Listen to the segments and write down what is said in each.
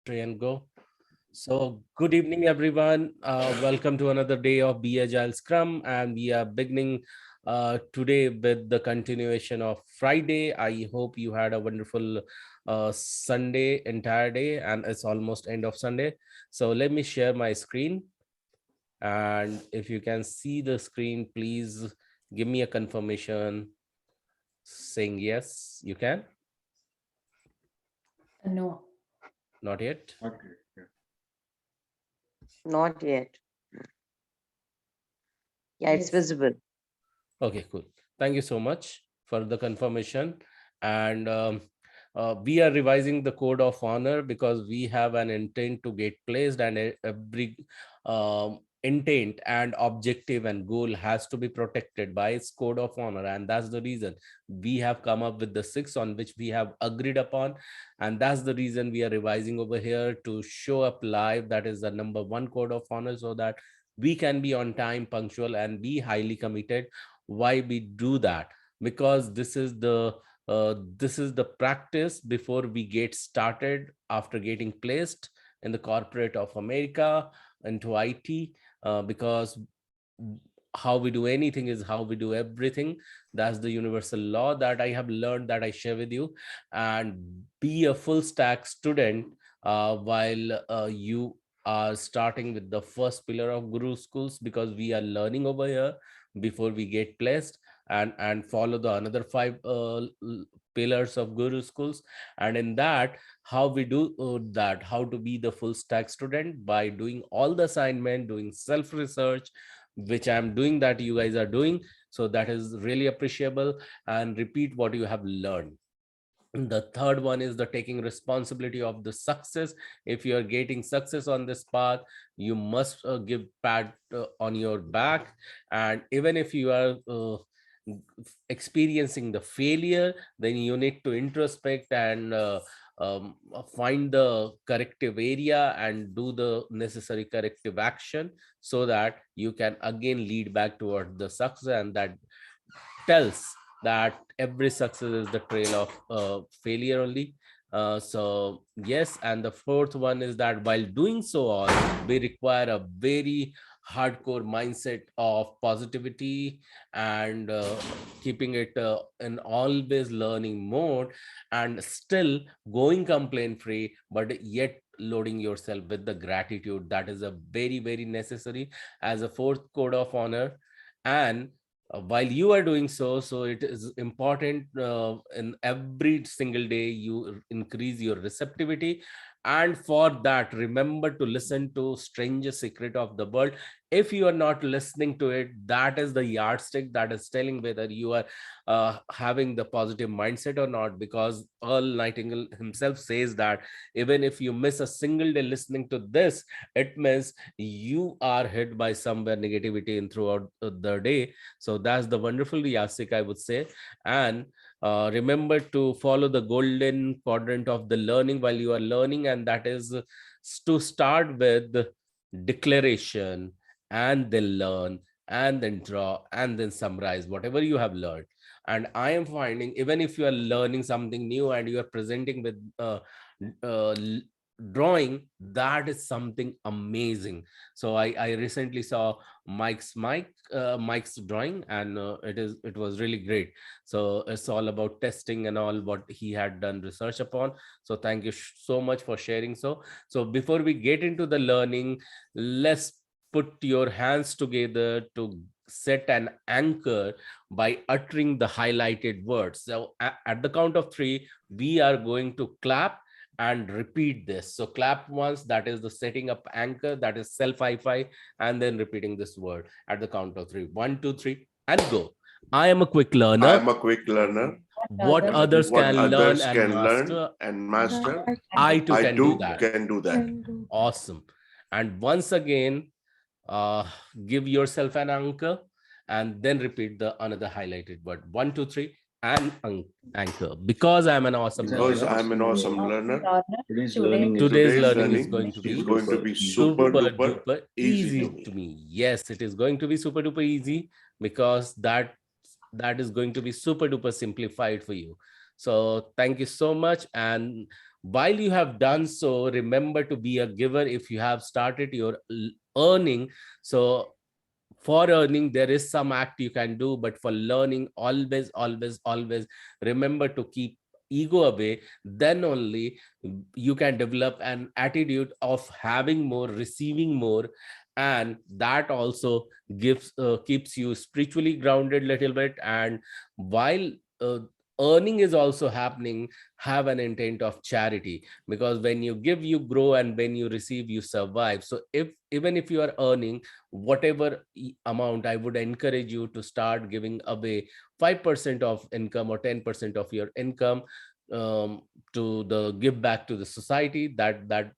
try and go. So, good evening, everyone. Welcome to another day of Be Agile Scrum, and we are beginning today with the continuation of Friday. I hope you had a wonderful Sunday, entire day, and it's almost end of Sunday. So, let me share my screen, and if you can see the screen, please give me a confirmation saying yes. You can. No. Not yet. Okay. Not yet. Yeah, it's Yes. visible. Okay, cool. Thank you so much for the confirmation. And we are revising the code of honor because we have an intent to get placed, and every intent and objective and goal has to be protected by its code of honor. And that's the reason we have come up with the 6 on which we have agreed upon. And that's the reason we are revising over here to show up live. That is the number 1 code of honor, so that we can be on time, punctual, and be highly committed. Why we do that? Because this is the practice before we get started after getting placed in the corporate of America into IT. Because how we do anything is how we do everything. That's the universal law that I have learned, that I share with you. And be a full stack student while you are starting with the first pillar of Guru Schools, because we are learning over here before we get placed, and follow the another 5 pillars of Guru Schools. And in that, how we do that, how to be the full stack student by doing all the assignment, doing self research, which I'm doing, that you guys are doing. So that is really appreciable, and repeat what you have learned. The third one is the taking responsibility of the success. If you are getting success on this path, you must give pat on your back. And even if you are experiencing the failure, then you need to introspect and find the corrective area and do the necessary corrective action, so that you can again lead back toward the success. And that tells that every success is the trail of failure only. So yes, and the fourth one is that while doing so all, we require a very hardcore mindset of positivity, and keeping it in always learning mode, and still going complaint free, but yet loading yourself with the gratitude. That is a very, very necessary as a fourth code of honor. And while you are doing so it is important in every single day you increase your receptivity. And for that, remember to listen to Strangest Secret of the World. If you are not listening to it, that is the yardstick that is telling whether you are having the positive mindset or not. Because Earl Nightingale himself says that even if you miss a single day listening to this, it means you are hit by somewhere negativity in throughout the day. So that's the wonderful yardstick, I would say. And remember to follow the golden quadrant of the learning while you are learning, and that is to start with declaration, and then learn, and then draw, and then summarize whatever you have learned. And I am finding, even if you are learning something new and you are presenting with uh, drawing, that is something amazing. So I recently saw Mike's drawing, and it was really great. So it's all about testing and all what he had done research upon. So thank you so much for sharing. So before we get into the learning, let's put your hands together to set an anchor by uttering the highlighted words. So at the count of 3, we are going to clap and repeat this. So clap once, that is the setting up anchor, that is self hi-fi, and then repeating this word at the count of 3. 1, 2, 3, and go. I am a quick learner. I am a quick learner. What Others others What can learn others and can learn master, and master, I too I can do too that. can do that. Awesome. And once again, uh, give yourself an anchor, and then repeat the another highlighted word. 1, 2, 3, and anchor. Because I'm an awesome Because learner, I'm an awesome learner, Today's today's today's learning is learning going to is be going to be super super duper duper easy easy to to me. me. Yes, it is going to be super duper easy, because that is going to be super duper simplified for you. So thank you so much. And while you have done so, remember to be a giver. If you have started your earning, so for earning there is some act you can do, but for learning, always remember to keep ego away. Then only you can develop an attitude of having more, receiving more, and that also gives keeps you spiritually grounded little bit. And while earning is also happening, have an intent of charity, because when you give you grow, and when you receive you survive. So if even if you are earning whatever amount, I would encourage you to start giving away 5% of income or 10% of your income, to the give back to the society. That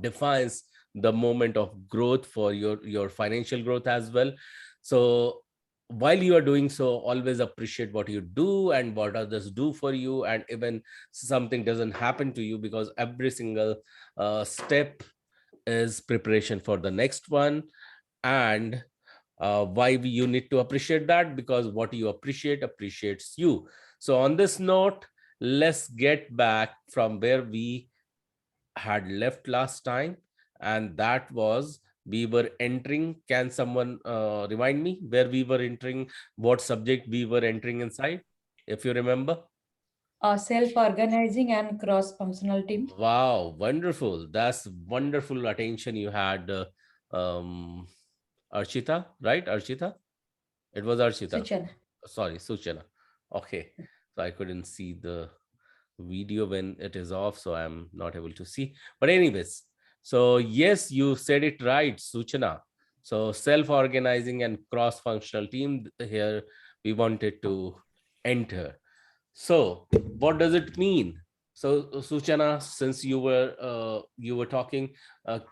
defines the moment of growth for your financial growth as well. So while you are doing so, always appreciate what you do and what others do for you. And even something doesn't happen to you, because every single step is preparation for the next one. And why you need to appreciate that? Because what you appreciate appreciates you. So on this note, let's get back from where we had left last time, and that was we were entering. Can someone remind me where we were entering, what subject we were entering inside, if you remember? Self-organizing and cross-functional team. Wow, wonderful. That's wonderful attention you had, um Archita, right? Archita, it was Archita. Suchana. Sorry, Suchana. Okay, so I couldn't see the video when it is off, so I'm not able to see. But anyways, so yes, you said it right, Suchana. So self-organizing and cross-functional team, here we wanted to enter. So what does it mean? So Suchana, since you were talking,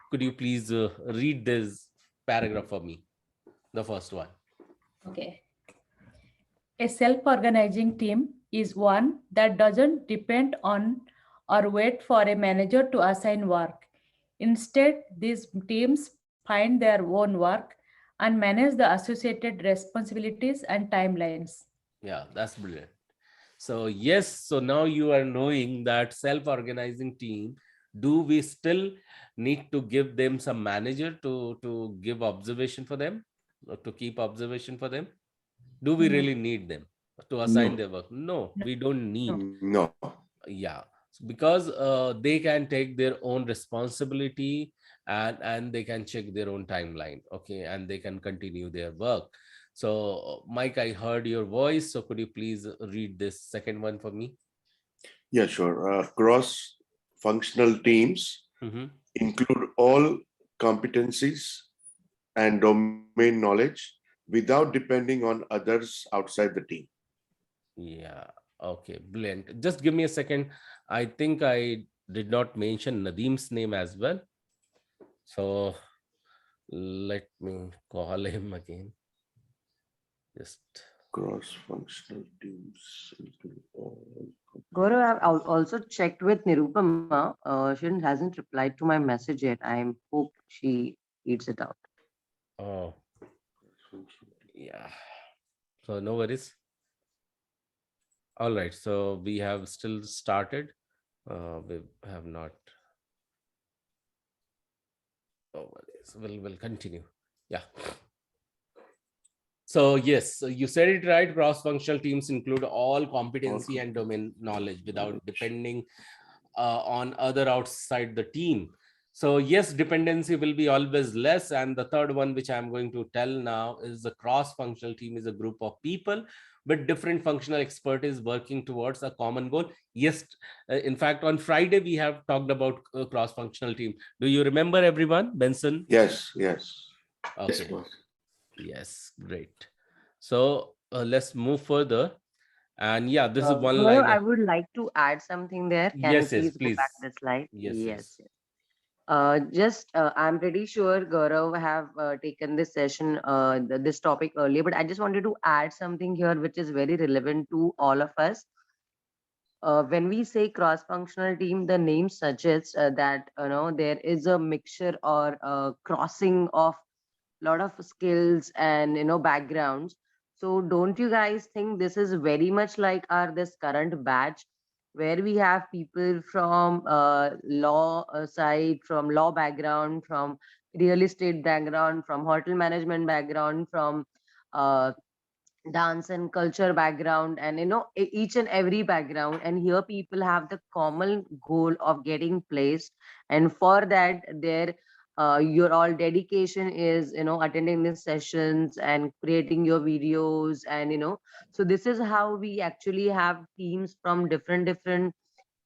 could you please read this paragraph for me, the first one? Okay. A self-organizing team is one that doesn't depend on or wait for a manager to assign work. Instead, these teams find their own work and manage the associated responsibilities and timelines. Yeah, that's brilliant. So yes, so now you are knowing that self-organizing team, do we still need to give them some manager to give observation for them, or to keep observation for them? Do we No, really need them to assign No, their work? No, we don't need. no. no. Yeah, because they can take their own responsibility, and they can check their own timeline, okay, and they can continue their work. So Mike, I heard your voice, so could you please read this second one for me? Yeah, sure. Cross-functional teams Mm-hmm. include all competencies and domain knowledge without depending on others outside the team. Yeah, okay, brilliant. Just give me a second. I think I did not mention Nadim's name as well, so let me call him again. Just Cross-functional teams include all. Gaurav, I've also checked with Nirupama. She hasn't replied to my message yet. I hope she reads it out. oh, yeah, so no worries. All right, so we have still started. We have not. Oh, worries. We'll continue. Yeah. So yes, so you said it right. Cross-functional teams include all competency and domain knowledge without depending on other outside the team. So yes, dependency will be always less. And the third one, which I'm going to tell now, is the cross-functional team is a group of people with different functional expertise working towards a common goal. Yes, in fact, on Friday we have talked about cross-functional team. Do you remember, everyone? Benson? Yes, yes. Yes, Okay. boss. Yes, great. So let's move further. And yeah, this is one Gaurav, line. I would like to add something there. Can you Yes, yes, please go back please. the slide? Yes, Yes, yes. yes. I'm pretty sure Gaurav have taken this session, this topic earlier, but I just wanted to add something here which is very relevant to all of us. When we say cross-functional team, the name suggests that there is a mixture or crossing of lot of skills and backgrounds. So don't you guys think this is very much like our this current batch, where we have people from law side, from law background, from real estate background, from hotel management background, from uh, dance and culture background, and each and every background, and here people have the common goal of getting placed, and for that their your all dedication is attending these sessions and creating your videos, and so this is how we actually have teams from different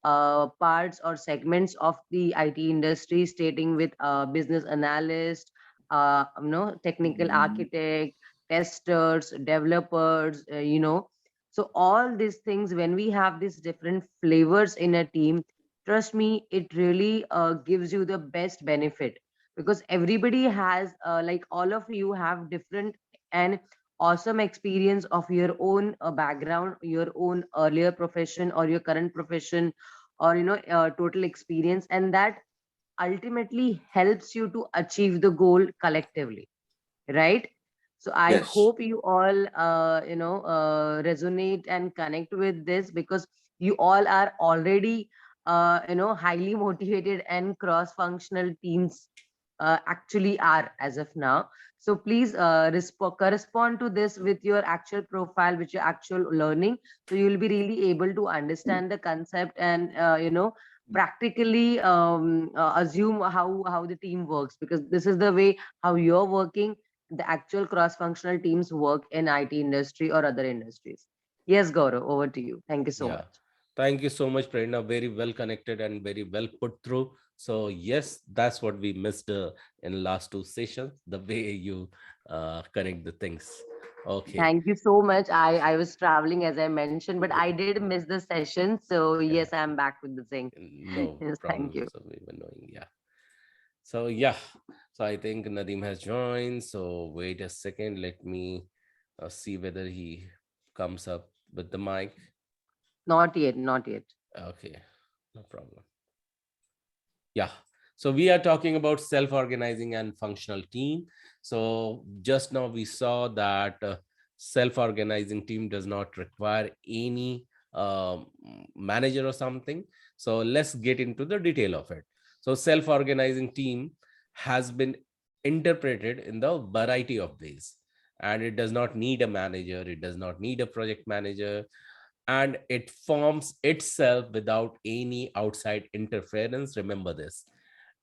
parts or segments of the IT industry, stating with business analyst, technical architect, testers, developers, So all these things, when we have these different flavors in a team, trust me, it really gives you the best benefit, because everybody has, like all of you have different and awesome experience of your own background, your own earlier profession or your current profession, or total experience, and that ultimately helps you to achieve the goal collectively, right? So I Yes. hope you all resonate and connect with this, because you all are already highly motivated, and cross functional teams actually are as of now. So please correspond to this with your actual profile, with your actual learning, so you'll be really able to understand the concept, and practically assume how the team works, because this is the way how you're working. The actual cross functional teams work in IT industry or other industries. Yes, Gaurav, over to you. Thank you so Yeah. much. Thank you so much, Prerna. Very well connected and very well put through. So yes, that's what we missed in last two sessions, the way you connect the things. Okay. Thank you so much. I was traveling, as I mentioned, but I did miss the session. So Yeah. yes, I'm back with the thing. No Yes, thank problem. you. So we were knowing. Yeah. So yeah. So I think Nadeem has joined. So wait a second. Let me see whether he comes up with the mic. Not yet, not yet. Okay. No problem. Yeah. So we are talking about self-organizing and functional team. So just now we saw that self-organizing team does not require any manager or something. So let's get into the detail of it. So self-organizing team has been interpreted in the variety of ways, and it does not need a manager. It does not need a project manager, and it forms itself without any outside interference. Remember this.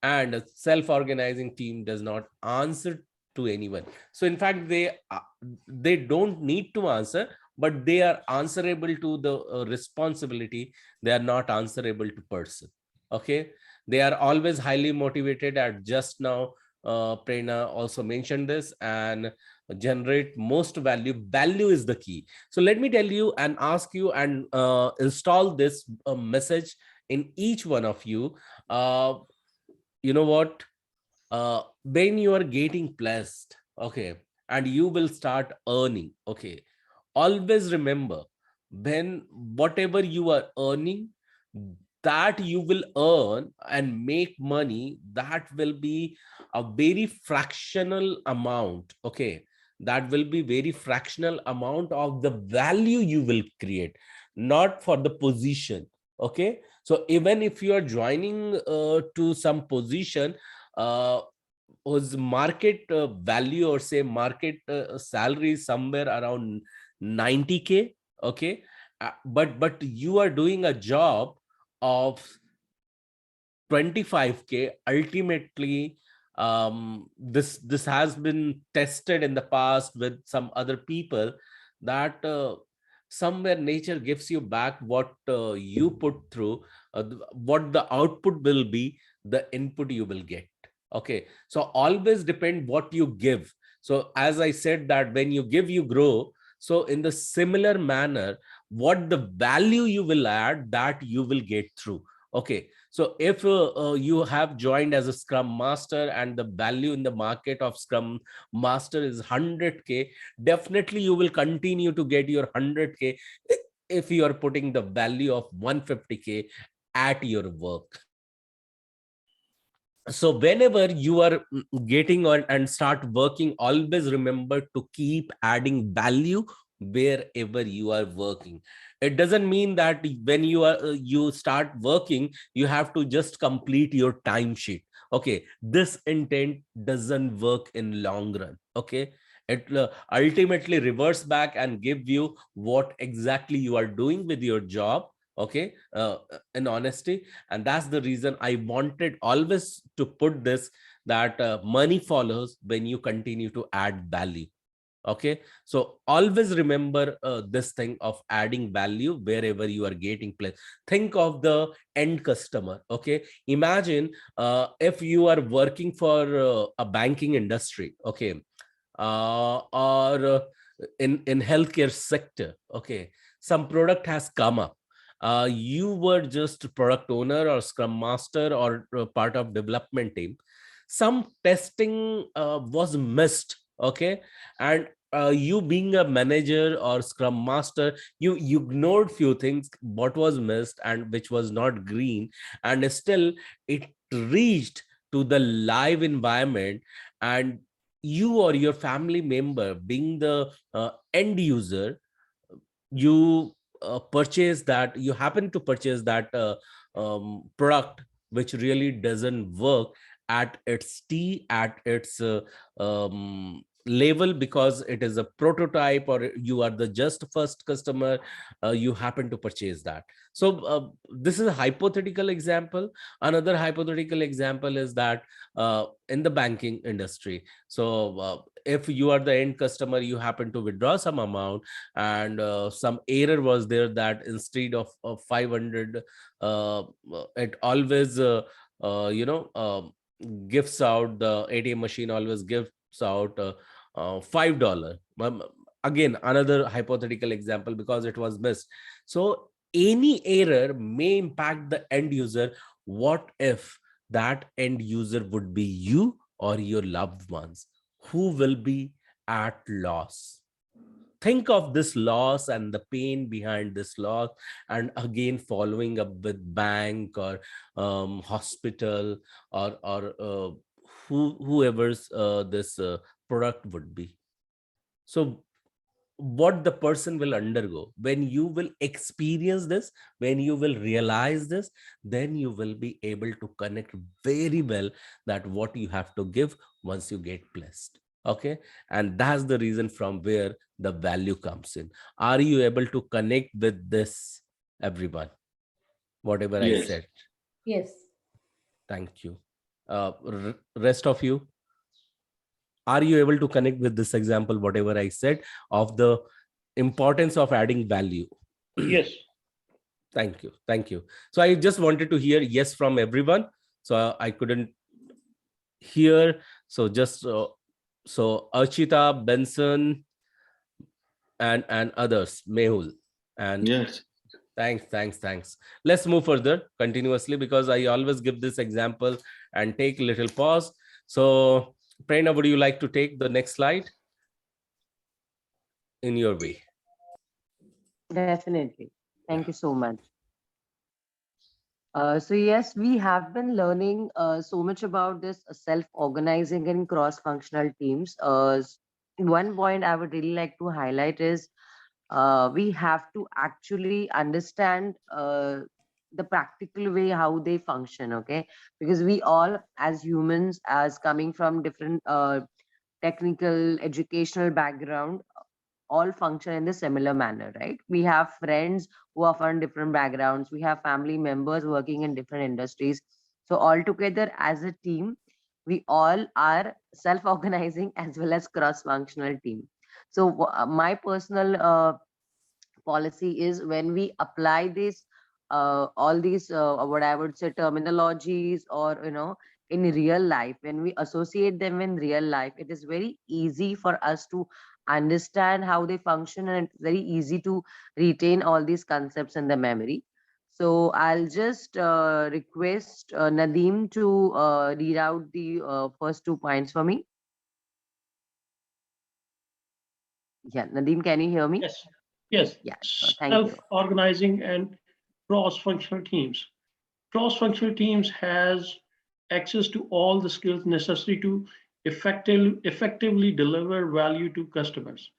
And a self-organizing team does not answer to anyone. So in fact, they don't need to answer, but they are answerable to the responsibility. They are not answerable to person. Okay. They are always highly motivated. At just now, Prerna also mentioned this, and generate most value is the key. So let me tell you and ask you and install this message in each one of you. You know what, when you are getting blessed, okay, and you will start earning, okay, always remember, when whatever you are earning, that you will earn and make money, that will be a very fractional amount, okay, that will be very fractional amount of the value you will create, not for the position. Okay, so even if you are joining to some position uh, whose market value, or say market salary is somewhere around 90K, okay, but you are doing a job of 25K. Ultimately, this has been tested in the past with some other people, that somewhere nature gives you back what you put through, what the output will be, the input you will get. Okay, so always depend what you give. So as I said, that when you give, you grow. So in the similar manner, what the value you will add, that you will get through. Okay, so if you have joined as a Scrum Master, and the value in the market of Scrum Master is 100K, definitely you will continue to get your 100K if you are putting the value of 150K at your work. So whenever you are getting on and start working, always remember to keep adding value wherever you are working. It doesn't mean that when you start working, you have to just complete your timesheet. Okay, this intent doesn't work in long run. Okay, it ultimately reverts back and give you what exactly you are doing with your job. Okay, in honesty. And that's the reason I wanted always to put this, that money follows when you continue to add value. Okay, so always remember this thing of adding value wherever you are getting place. Think of the end customer. Okay, imagine if you are working for a banking industry. Okay, or in healthcare sector. Okay, some product has come up. You were just product owner or scrum master or part of development team. Some testing was missed. Okay, and you being a manager or scrum master, you ignored few things what was missed and which was not green, and still it reached to the live environment. And you or your family member being the end user, you purchase that, you happen to purchase that product which really doesn't work at its at its level, because it is a prototype or you are the just first customer. You happen to purchase that. So this is a hypothetical example. Another hypothetical example is that in the banking industry. So if you are the end customer, you happen to withdraw some amount, and some error was there that instead of 500, it always gives out, the ATM machine always gives out $5. Again, another hypothetical example, because it was missed. So any error may impact the end user. What if that end user would be you or your loved ones? Who will be at loss? Think of this loss and the pain behind this loss, and again following up with bank or hospital, or whoever's this product would be. So what the person will undergo, when you will experience this, when you will realize this, then you will be able to connect very well that what you have to give once you get blessed. Okay, and that's the reason from where the value comes in. Are you able to connect with this, everyone, whatever I Yes. said? Yes. Thank you. Rest of you, are you able to connect with this example, whatever I said, of the importance of adding value? Yes. Thank you. Thank you. So I just wanted to hear yes from everyone. So I couldn't hear. So just so Archita, Benson, and others, Mehul, and Yes. thanks. Let's move further continuously, because I always give this example and take a little pause. So Prerna, would you like to take the next slide in your way? Definitely. Yeah. Thank you so much. So yes, we have been learning so much about this self-organizing and cross-functional teams. One point I would really like to highlight is we have to actually understand the practical way how they function. Okay, because we all, as humans, as coming from different technical, educational background, all function in the similar manner, right? We have friends who are from different backgrounds. We have family members working in different industries. So all together as a team, we all are self-organizing as well as cross-functional team. So my personal policy is when we apply this all these what I would say terminologies, or in real life, when we associate them in real life, it is very easy for us to understand how they function, and it's very easy to retain all these concepts in the memory. So I'll just request Nadeem to read out the first 2 points for me. Yeah, Nadeem, can you hear me? Yes. Yes. Yeah, sure. Thank you. Self-organizing and cross-functional teams. Cross-functional teams has access to all the skills necessary to effectively deliver value to customers.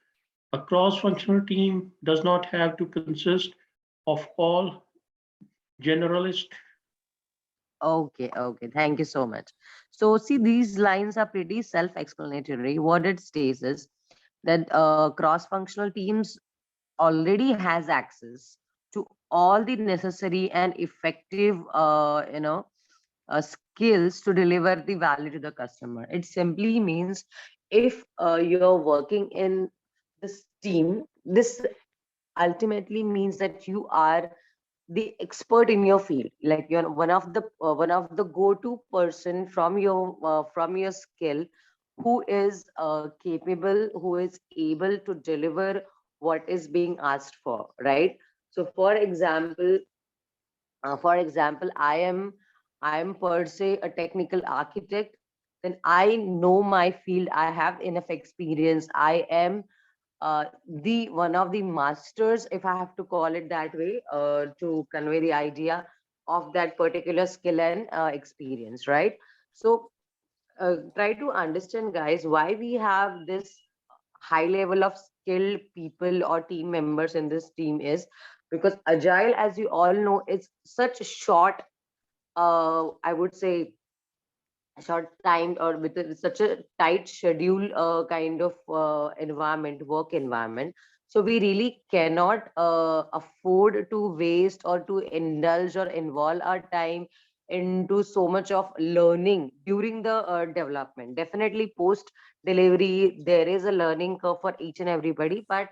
A cross-functional team does not have to consist of all generalists. Okay, okay. Thank you so much. So, see, these lines are pretty self-explanatory. What it states is that cross-functional teams already has access to all the necessary and effective, skills to deliver the value to the customer. It simply means if you're working in this team, this ultimately means that you are the expert in your field, like you're one of the go-to person from your skill, who is capable, who is able to deliver what is being asked for, right? So for example, I am per se a technical architect. Then I know my field, I have enough experience, I am the one of the masters, if I have to call it that way, to convey the idea of that particular skill and experience, right? So try to understand, guys, why we have this high level of skilled people or team members in this team is because agile, as you all know, is such a short, I would say, short time, or with such a tight schedule kind of work environment. So we really cannot afford to waste or to indulge or involve our time into so much of learning during the development. Definitely post delivery there is a learning curve for each and everybody, but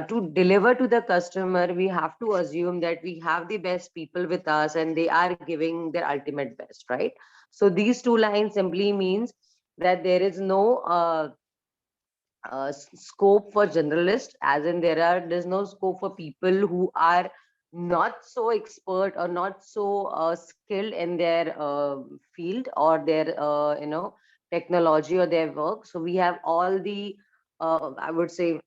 to deliver to the customer, we have to assume that we have the best people with us and they are giving their ultimate best, right? So these two lines simply means that there is no scope for generalists, as in there's no scope for people who are not so expert or not so skilled in their field or their technology or their work. So we have all the I would say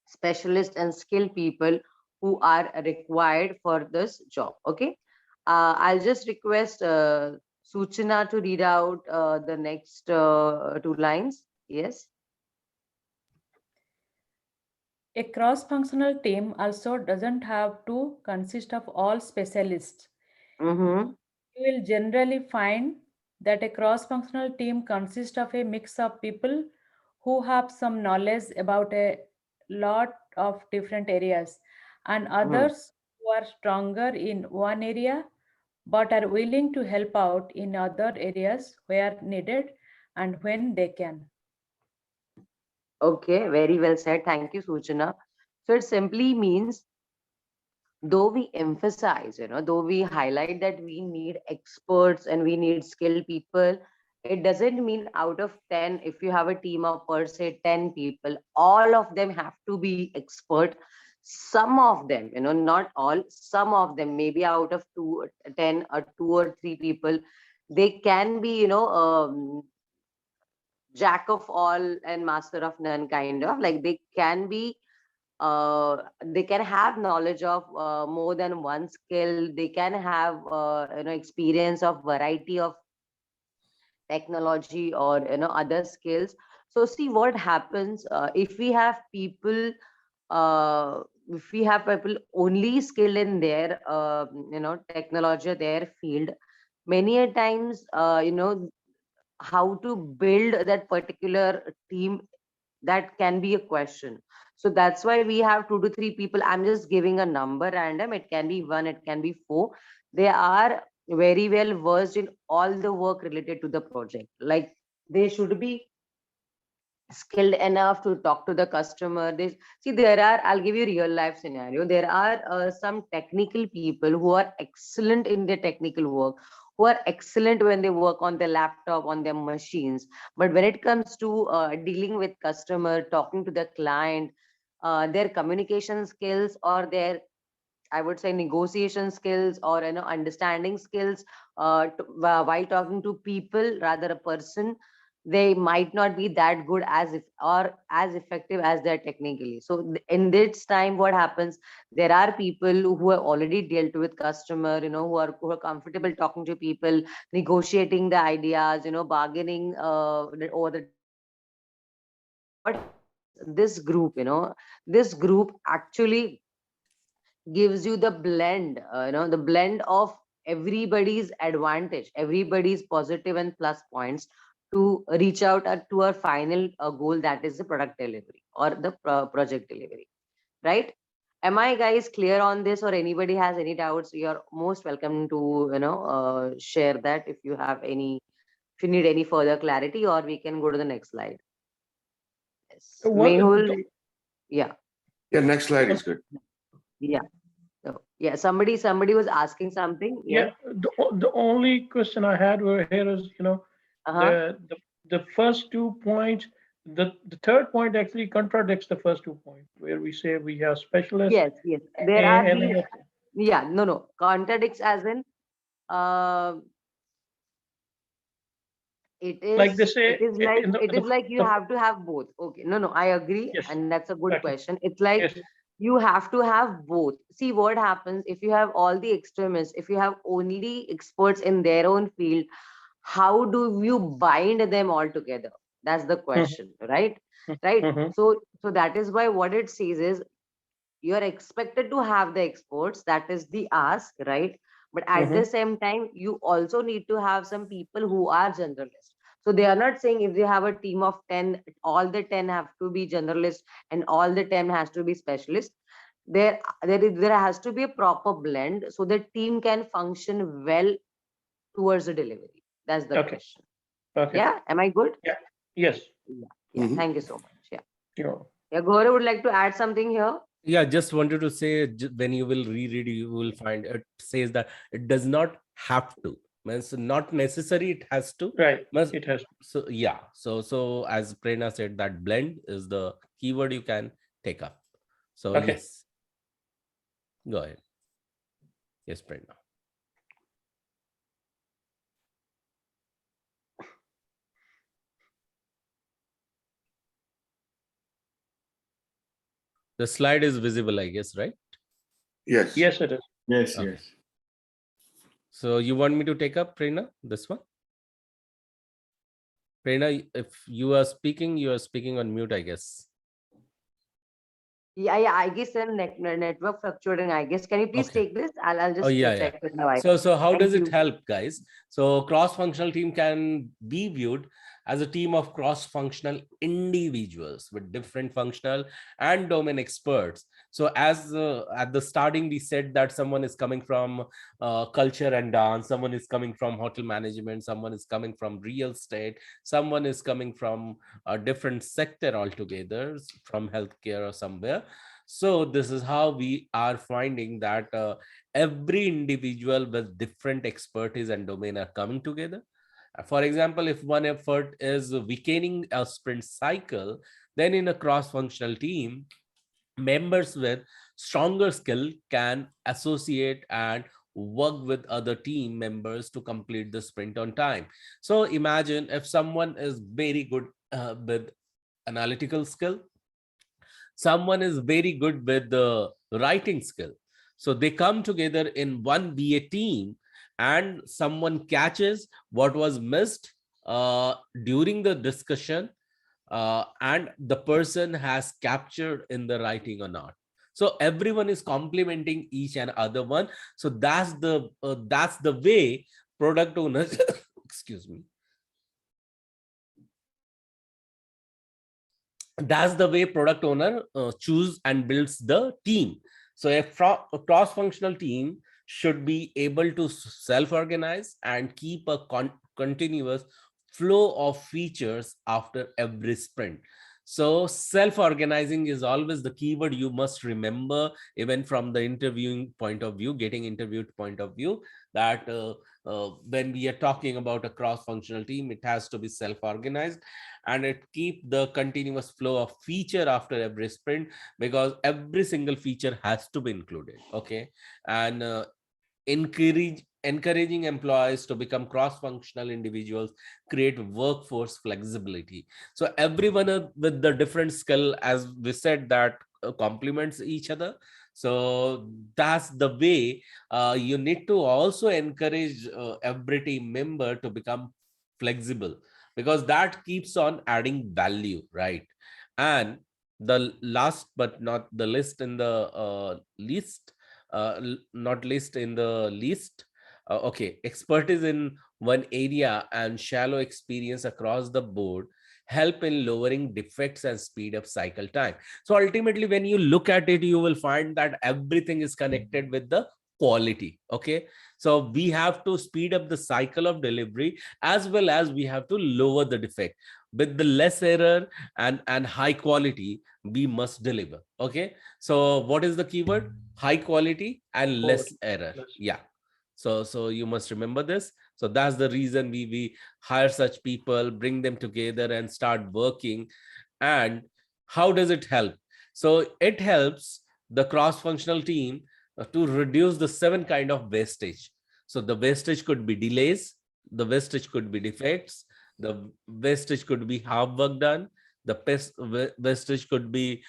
specialist and skilled people who are required for this job. Okay. I'll just request Suchana to read out the next two lines. Yes. A cross-functional team also doesn't have to consist of all specialists. Mm-hmm. You will generally find that a cross-functional team consists of a mix of people who have some knowledge about a lot of different areas and Mm-hmm. others who are stronger in one area but are willing to help out in other areas where needed and when they can. Okay, very well said. Thank you, Suchana. So it simply means, though we emphasize, though we highlight that we need experts and we need skilled people, it doesn't mean out of 10, if you have a team of per se 10 people, all of them have to be expert. Some of them, not all, some of them, maybe out of 10 or 2 or 3 people, they can be, jack of all and master of none, kind of like they can have knowledge of more than one skill. They can have experience of variety of technology or other skills. So see what happens if we have people only skilled in their technology or their field. Many a times how to build that particular team, that can be a question. So that's why we have 2 to 3 people. I'm just giving a number random. It can be one, it can be four. They are very well versed in all the work related to the project. Like, they should be skilled enough to talk to the customer. They see, I'll give you real life scenario. There are some technical people who are excellent in their technical work, who are excellent when they work on their laptop, on their machines. But when it comes to dealing with customer, talking to the client, their communication skills or their, I would say, negotiation skills or understanding skills while talking to people, rather a person, they might not be that good as if or as effective as they're technically. So in this time, what happens, there are people who have already dealt with customer, who are comfortable talking to people, negotiating the ideas, bargaining over the what this group, this group actually gives you the blend, the blend of everybody's advantage, everybody's positive and plus points to reach out to our final goal, that is the product delivery or the project delivery, right? Am I guys clear on this, or anybody has any doubts? You're most welcome to, share that if you have any, if you need any further clarity, or we can go to the next slide. Yes. What Mehul, the, yeah, Yeah, next slide is good. yeah. So, yeah, somebody was asking something. yeah, Yes. the only question I had over here is, Uh-huh. the first 2 points, the third point actually contradicts the first 2 points, where we say we have specialists Yes, yes. There are and the, yeah, no. Contradicts as in, uh, it like they is, say in it is like you have to have both. Okay. No, I agree. yes, And that's a good okay, question. It's like yes, you have to have both. See what happens if you have all the extremists, if you have only experts in their own field, how do you bind them all together? That's the mhm, question, right? Right. mhm, So that is why what it says is you're expected to have the experts, that is the ask, right? But at the mhm, same time, you also need to have some people who are generalists. So they are not saying if they have a team of 10, all the 10 have to be generalists and all the 10 has to be specialists. There has to be a proper blend so the team can function well towards the delivery. That's the okay, question. okay, Yeah, am I good? yeah, yes, Yeah, Mhm. thank you so much. Yeah, you know, yeah. Gaurav would like to add something here. Yeah, just wanted to say, when you will reread, you will find it says that it does not have to. Means not necessary, it has to. right, Means, it has, so yeah, so as Prerna said, that blend is the keyword you can take up. So okay. yes, go ahead. Yes, Prerna. The slide is visible, I guess, right? Yes. Yes, it is. Yes, Okay. yes. So you want me to take up, Prerna, this one? Prerna, if you are speaking on mute, I guess. Yeah, I guess the network fluctuating. I guess. Can you please Okay. take this? I'll Oh just yeah, yeah. check with my wife. So how Thank does it you. help, guys? So cross-functional team can be viewed as a team of cross-functional individuals with different functional and domain experts. So as at the starting we said that someone is coming from culture and dance, someone is coming from hotel management, someone is coming from real estate, someone is coming from a different sector altogether, from healthcare or somewhere. So this is how we are finding that every individual with different expertise and domain are coming together. For example, if one effort is weakening a sprint cycle, then in a cross-functional team, members with stronger skill can associate and work with other team members to complete the sprint on time. So imagine if someone is very good with analytical skill, someone is very good with the writing skill, so they come together in one BA team, and someone catches what was missed during the discussion, and the person has captured in the writing or not. So everyone is complementing each and other one. So that's the way product owners excuse me, that's the way product owner choose and builds the team. So a cross-functional team should be able to self-organize and keep a continuous flow of features after every sprint. So self-organizing is always the keyword you must remember, even from the interviewing point of view, getting interviewed point of view, that when we are talking about a cross-functional team, it has to be self-organized and it keep the continuous flow of feature after every sprint, because every single feature has to be included. Okay. And encourage encouraging employees to become cross-functional individuals create workforce flexibility. So everyone with the different skill, as we said, that complements each other. So that's the way you need to also encourage every team member to become flexible, because that keeps on adding value, right? And the last but not the least in the least not least in the least, okay, expertise in one area and shallow experience across the board help in lowering defects and speed up cycle time. So ultimately, when you look at it, you will find that everything is connected with the quality. Okay, so we have to speed up the cycle of delivery, as well as we have to lower the defect. With the less error and high quality, we must deliver. Okay, so what is the keyword? High quality and less Quality. error. Yes. Yeah, so you must remember this. So that's the reason we hire such people, bring them together and start working. And how does it help? So it helps the cross functional team to reduce the 7 kind of wastage. So the wastage could be delays, the wastage could be defects, the wastage could be half work done, the wastage could be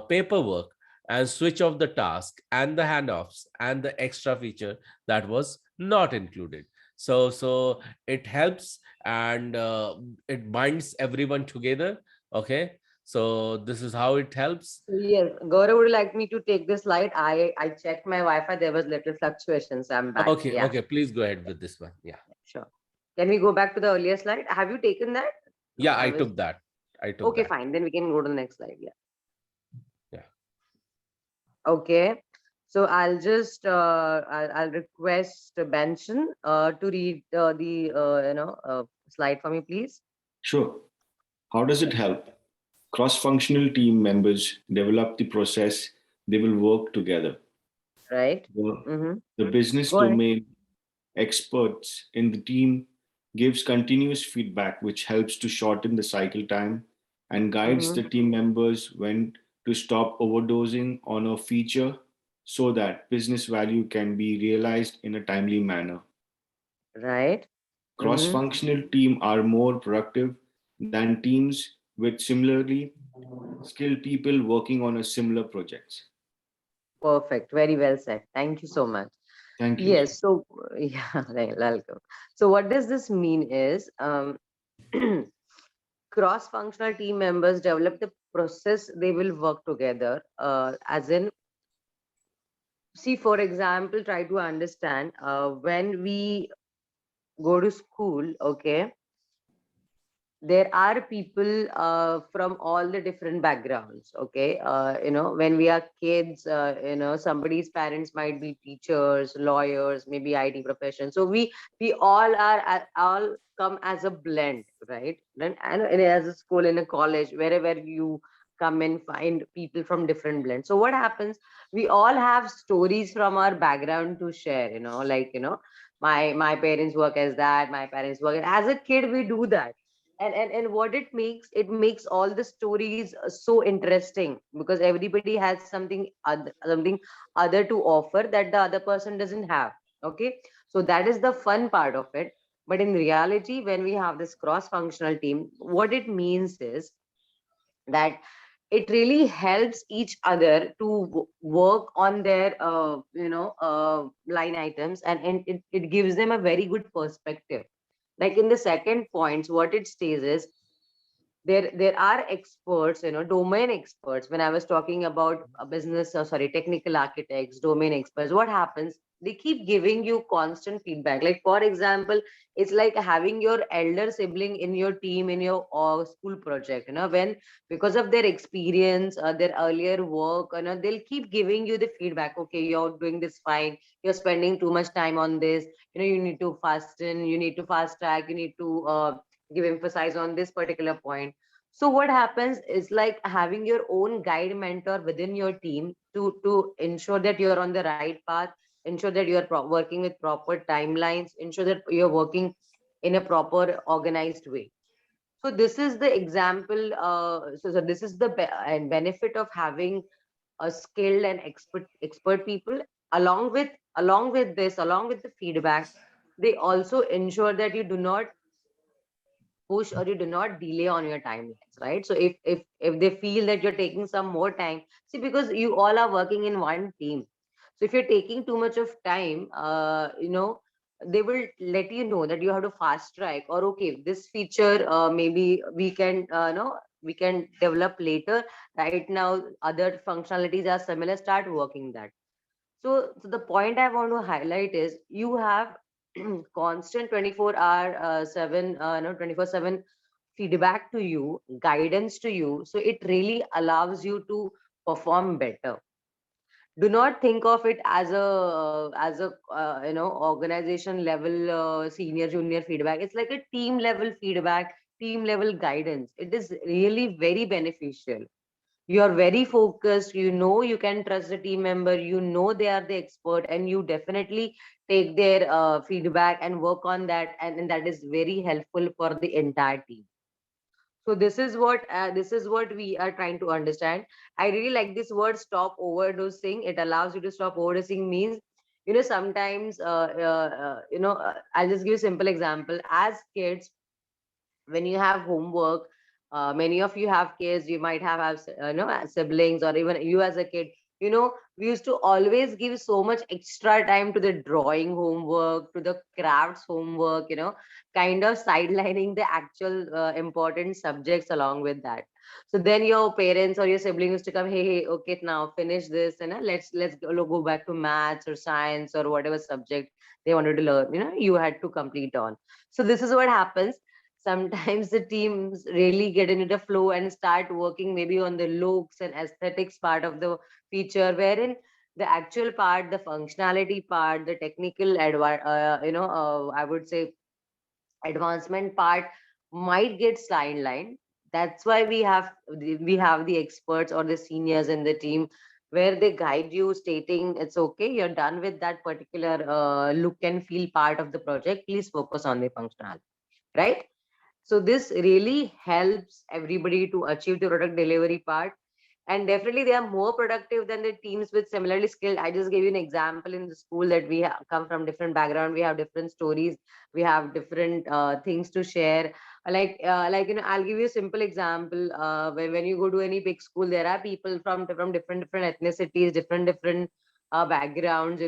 paperwork and switch off the task and the handoffs and the extra feature that was not included. So it helps, and it binds everyone together. Okay, so this is how it helps. Yes, Gaurav would like me to take this slide. I checked my Wi-Fi. There was little fluctuations. I'm back. Okay, Yeah, okay, please go ahead with this one. Yeah, sure. Can we go back to the earlier slide? Have you taken that? No, yeah, I I was took that. I took okay. that. Fine. Then we can go to the next slide. Yeah. Yeah. Okay. So I'll request Benson to read the slide for me, please. Sure. How does it help? Cross-functional team members develop the process they will work together. Right. The, Mm-hmm. the business Go ahead. domain experts in the team gives continuous feedback, which helps to shorten the cycle time and guides Mm-hmm. the team members when to stop overdosing on a feature so that business value can be realized in a timely manner. Right. Mm-hmm. Cross-functional teams are more productive than teams with similarly skilled people working on a similar projects. Perfect. Very well said. Thank you so much. Thank you. Yes. So yeah, right, welcome. So what does this mean is cross-functional team members develop the process they will work together. As in, see, for example, try to understand when we go to school, okay, there are people from all the different backgrounds. Okay, when we are kids, somebody's parents might be teachers, lawyers, maybe IT professions. So we all are all come as a blend, right? And as a school, in a college, wherever you come and find people from different blends. So what happens? We all have stories from our background to share. Like my parents work as that. My parents work as a kid. We do that, and what it makes all the stories so interesting, because everybody has something other to offer that the other person doesn't have. Okay, so that is the fun part of it. But in reality, when we have this cross functional team, what it means is that it really helps each other to work on their line items, and it gives them a very good perspective. Like in the second points, what it states is there are experts, domain experts. When I was talking about a business, sorry, technical architects, domain experts, what happens? They keep giving you constant feedback. Like for example, it's like having your elder sibling in your team, in your school project, when because of their experience, their earlier work, they'll keep giving you the feedback. Okay, you're doing this fine, you're spending too much time on this, you need to fasten, you need to fast track, you need to give emphasize on this particular point. So what happens is like having your own guide mentor within your team to ensure that you're on the right path, ensure that you're working with proper timelines, ensure that you're working in a proper organized way. So this is the example. So this is the and benefit of having a skilled and expert people. Along with this, along with the feedback, they also ensure that you do not push or you do not delay on your timelines, right? So if they feel that you're taking some more time, see, because you all are working in one team, so if you're taking too much of time, they will let you know that you have to fast track, or okay, this feature maybe we can we can develop later. Right now other functionalities are similar, start working that. So the point I want to highlight is you have constant 24-hour 7 no 24/7 feedback to you, guidance to you, so it really allows you to perform better. Do not think of it as a organization level senior junior feedback. It's like a team level feedback, team level guidance. It is really very beneficial. You are very focused, you know, you can trust the team member, you know they are the expert, and you definitely take their feedback and work on that, and that is very helpful for the entire team. So this is what we are trying to understand. I really like this word, stop overdosing. It allows you to stop overdosing. Means, sometimes I'll just give you a simple example. As kids, when you have homework, many of you have kids, you might have siblings, or even you as a kid, we used to always give so much extra time to the drawing homework, to the crafts homework, kind of sidelining the actual important subjects along with that. So then your parents or your sibling used to come, hey, hey, okay, now finish this, and let's go back to maths or science or whatever subject they wanted to learn, you had to complete on. So this is what happens. Sometimes the teams really get into the flow and start working maybe on the looks and aesthetics part of the feature, wherein the actual part, the functionality part, the technical I would say advancement part might get sidelined. That's why we have the experts or the seniors in the team, where they guide you, stating it's okay, you're done with that particular look and feel part of the project, please focus on the functionality, right? So this really helps everybody to achieve the product delivery part. And definitely they are more productive than the teams with similarly skilled. I just gave you an example in the school that we come from different background, we have different stories, we have different things to share. I'll give you a simple example. When you go to any big school, there are people from different ethnicities, different backgrounds,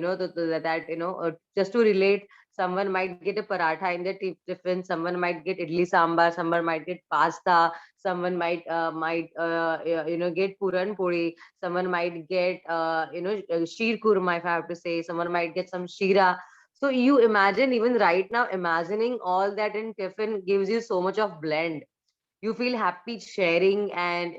just to relate, someone might get a paratha in the tiffin, someone might get idli sambar, someone might get pasta, someone might get puran puri, someone might get sheer kurma, if I have to say, someone might get some shira. So you imagine, even right now, imagining all that in tiffin gives you so much of blend. You feel happy sharing and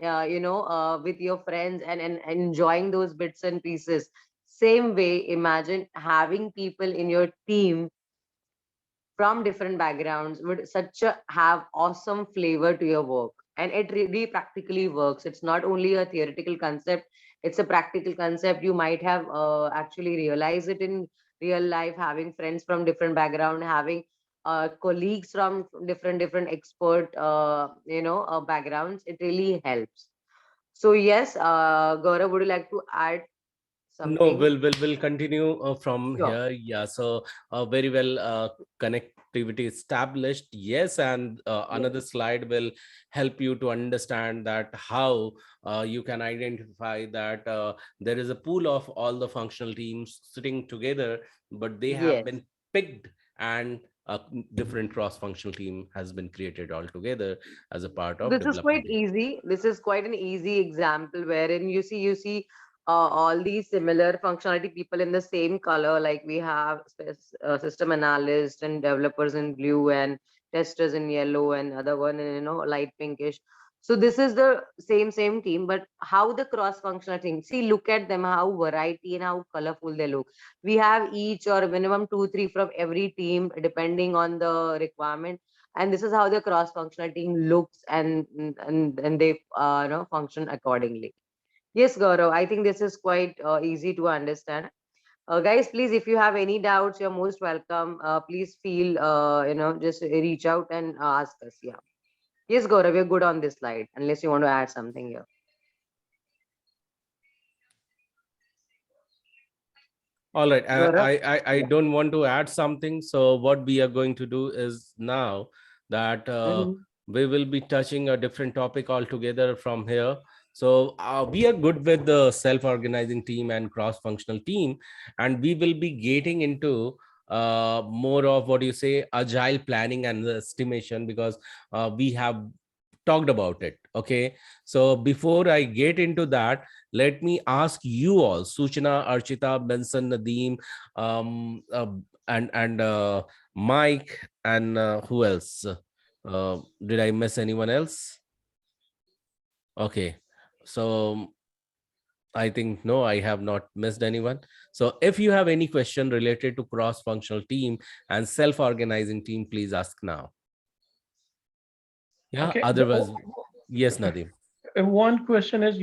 with your friends, and enjoying those bits and pieces. Same way, imagine having people in your team from different backgrounds would have awesome flavor to your work, and it really practically works. It's not only a theoretical concept, it's a practical concept. You might have actually realized it in real life, having friends from different background, having colleagues from different expert backgrounds. It really helps. So yes, Gaurav, would you like to add No, something? we'll continue from Sure. here. Yeah, so very well connectivity established. Yes, and another Yes. slide will help you to understand that how you can identify that there is a pool of all the functional teams sitting together, but they have Yes. been picked, and a different cross-functional team has been created altogether as a part of This is developing quite the. easy. This is quite an easy example wherein you see all these similar functionality people in the same color. Like we have system analysts and developers in blue, and testers in yellow, and other one in light pinkish. So this is the same team, but how the cross functional team? See, look at them, how variety and how colorful they look. We have each or minimum two, three from every team, depending on the requirement, and this is how the cross functional team looks, and they function accordingly. Yes, Gaurav, I think this is quite easy to understand. Guys, please, if you have any doubts, you're most welcome. Please feel just reach out and ask us. Yeah. Yes, Gaurav, we're good on this slide, unless you want to add something here. All right. Gaurav? I don't want to add something. So what we are going to do is now that Mhm. we will be touching a different topic altogether from here. So we are good with the self-organizing team and cross-functional team, and we will be getting into more of what you say agile planning and the estimation, because we have talked about it. Okay. So before I get into that, let me ask you all, Suchana, Archita, Benson, Nadeem, and Mike, and who else? Did I miss anyone else? Okay. So I think no, I have not missed anyone. So if you have any question related to cross-functional team and self-organizing team, please ask now. Yeah. Okay. Otherwise, yes, Nadeem. One question is,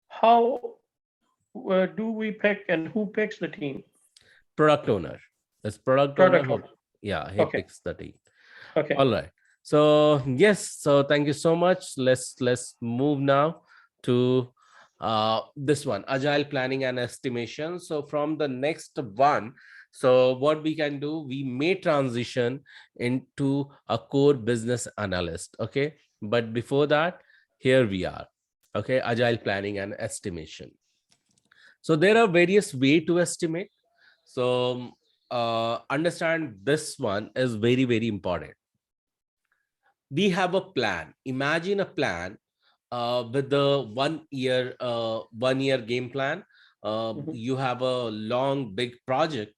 how do we pick and who picks the team? Product owner. It's product owner Product who, owner. yeah, he Okay. picks the team. Okay. All right. So yes, so thank you so much. Let's move now to this one, agile planning and estimation. So from the next one, so what we can do, we may transition into a core business analyst. Okay. But before that, here we are. Okay, agile planning and estimation. So there are various way to estimate. So understand this one is very, very important. We have a plan. Imagine a plan with the 1 year 1 year game plan. Mhm. You have a long big project,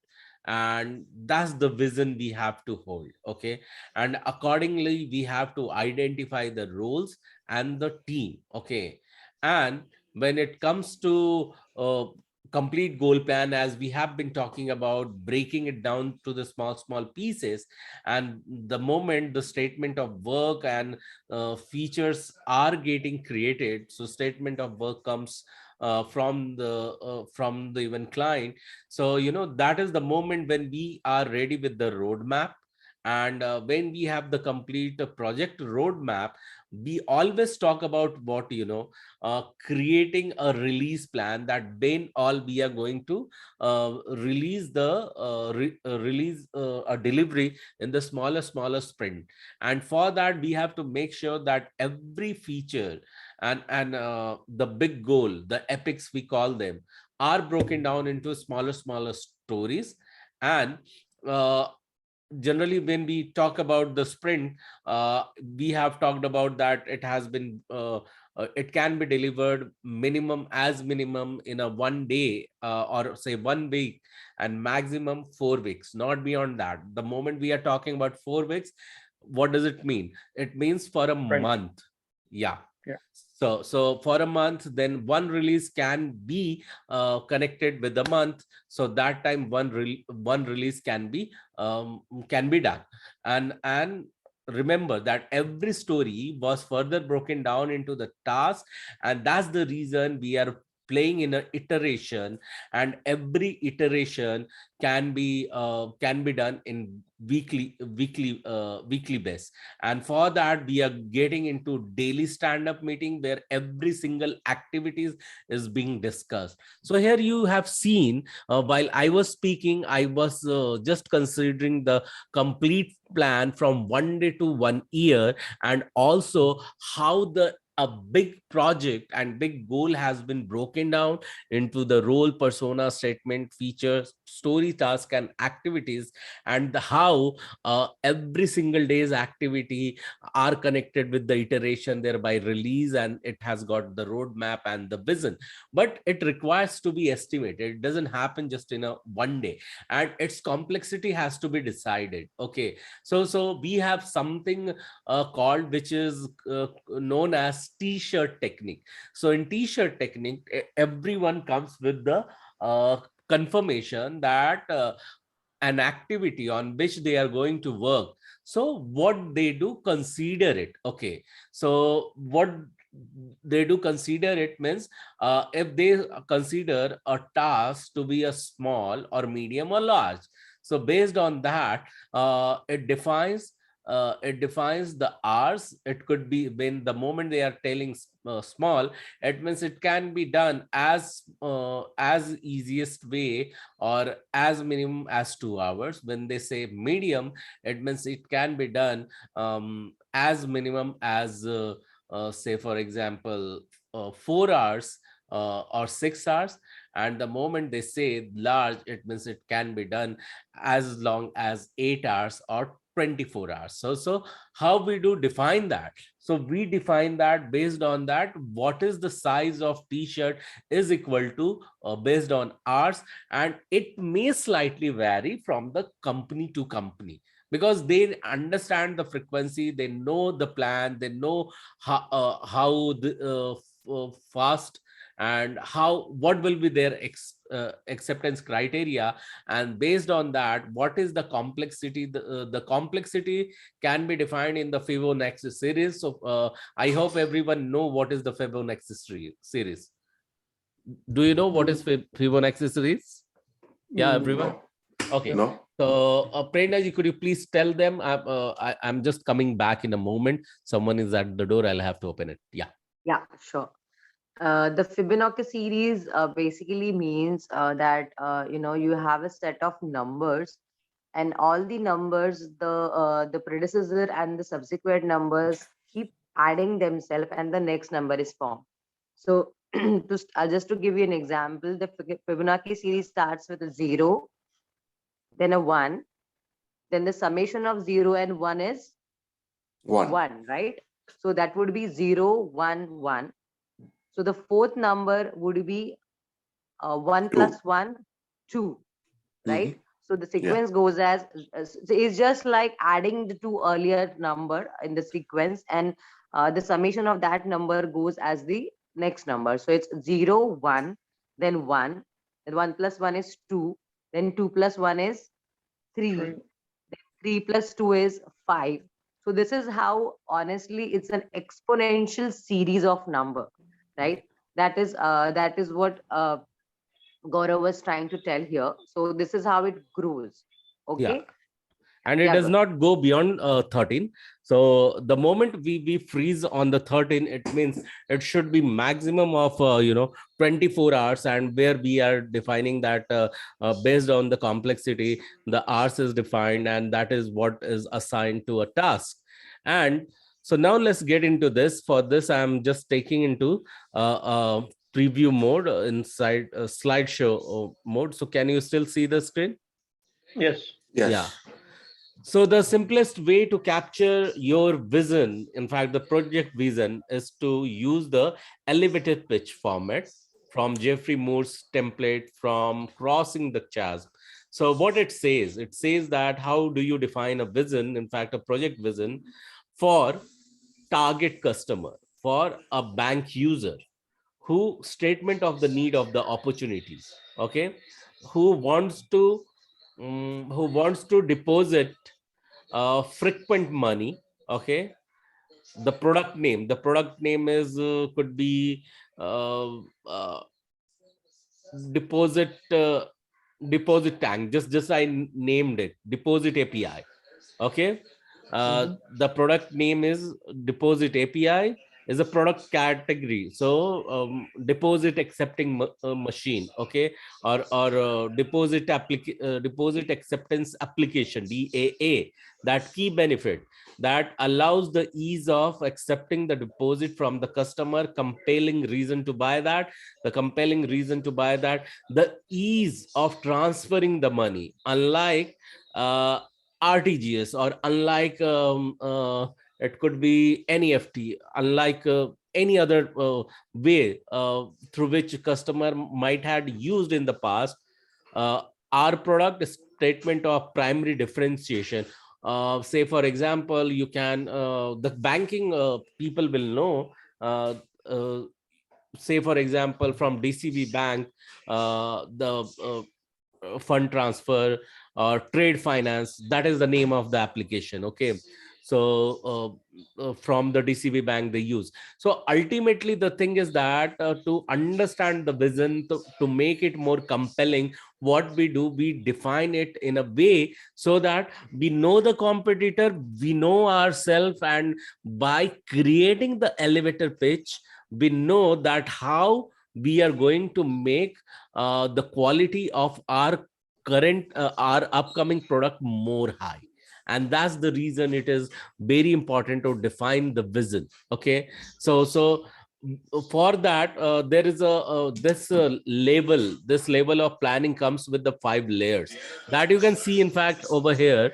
and that's the vision we have to hold. Okay. And accordingly we have to identify the roles and the team. Okay. And when it comes to complete goal plan, as we have been talking about, breaking it down to the small pieces, and the moment the statement of work and features are getting created, so statement of work comes from the even client. So that is the moment when we are ready with the roadmap. And when we have the complete project roadmap, we always talk about what creating a release plan, that when all we are going to release release a delivery in the smaller sprint. And for that we have to make sure that every feature and the big goal, the epics we call them, are broken down into smaller stories. And uh, generally when we talk about the sprint, we have talked about that it has been it can be delivered minimum in a 1 day, or say 1 week, and maximum 4 weeks, not beyond that. The moment we are talking about 4 weeks, what does it mean? It means for a Right. month. Yeah. Yeah. So for a month, then one release can be connected with the month. So that time one release can be done. And remember that every story was further broken down into the task, and that's the reason we are playing in an iteration. And every iteration can be done in weekly base. And for that we are getting into daily stand-up meeting where every single activities is being discussed. So here you have seen, while I was speaking, I was just considering the complete plan from 1 day to 1 year, and also how the a big project and big goal has been broken down into the role, persona, statement, features, story, task, and activities, and how every single day's activity are connected with the iteration, thereby release, and it has got the roadmap and the vision. But it requires to be estimated. It doesn't happen just in a 1 day, and its complexity has to be decided. Okay. So we have something called, which is known as t-shirt technique. So in t-shirt technique, everyone comes with the confirmation that an activity on which they are going to work. So what they do, consider it. Okay. So what they do, consider it, means if they consider a task to be a small or medium or large, so based on that, it defines it defines the hours. It could be when the moment they are telling small, it means it can be done as easiest way or as minimum as 2 hours. When they say medium, it means it can be done as minimum as say for example 4 hours or 6 hours. And the moment they say large, it means it can be done as long as 8 hours or 24 hours. So how we do define that? So we define that based on that what is the size of t-shirt is equal to based on hours, and it may slightly vary from the company to company, because they understand the frequency, they know the plan, they know how fast and how what will be their acceptance criteria. And based on that, what is the complexity? The complexity can be defined in the Fibonacci series. So I hope everyone know what is the Fibonacci series. Do you know what is Fibonacci series? Yeah, everyone. Okay. No? So, Prerna, could you please tell them? I'm just coming back in a moment. Someone is at the door. I'll have to open it. Yeah. Yeah, sure. The Fibonacci series basically means that you have a set of numbers, and all the numbers, the predecessor and the subsequent numbers keep adding themselves, and the next number is formed. So, just to give you an example, the Fibonacci series starts with a 0, then a 1, then the summation of 0 and 1 is 1, right? So that would be 0, 1, 1. So the fourth number would be 1 plus 1, 2, right? So the sequence goes as it's just like adding the two earlier number in the sequence, and the summation of that number goes as the next number. So it's 0, 1, then 1, then 1 plus 1 is 2, then 2 plus 1 is 3, then 3 plus 2 is 5. So this is how, honestly, it's an exponential series of number, right? That is what Gaurav was trying to tell here. So this is how it grows. Okay. Yeah. And it does not go beyond 13. So the moment we freeze on the 13, it means it should be maximum of 24 hours, and where we are defining that based on the complexity, the hours is defined, and that is what is assigned to a task. And so now let's get into this. For this, I'm just taking into preview mode inside slideshow mode. So can you still see the screen? Yes. Yeah. So the simplest way to capture your vision, in fact, the project vision, is to use the elevated pitch format from Jeffrey Moore's template from Crossing the Chasm. So what it says that how do you define a vision, in fact, a project vision for target customer, for a bank user, who statement of the need of the opportunities, okay, who wants to deposit frequent money, okay. The product name is could be uh, uh, deposit deposit tank, just I named it deposit API, okay. The product name is deposit API, is a product category. So deposit accepting machine, okay, or deposit acceptance application, DAA. That key benefit that allows the ease of accepting the deposit from the customer, compelling reason to buy that, the ease of transferring the money, unlike RTGS, or unlike it could be NEFT, unlike any other way through which customer might have used in the past. Our product statement of primary differentiation. Say for example, you can the banking people will know. Say for example, from DCB Bank, the fund transfer or trade finance, that is the name of the application, okay. So from the DCB bank they use. So ultimately the thing is that to understand the vision, to make it more compelling, what we do, we define it in a way so that we know the competitor, we know ourselves, and by creating the elevator pitch, we know that how we are going to make the quality of our our upcoming product more high. And that's the reason it is very important to define the vision. Okay, so for that there is a this level of planning comes with the 5 layers that you can see in fact over here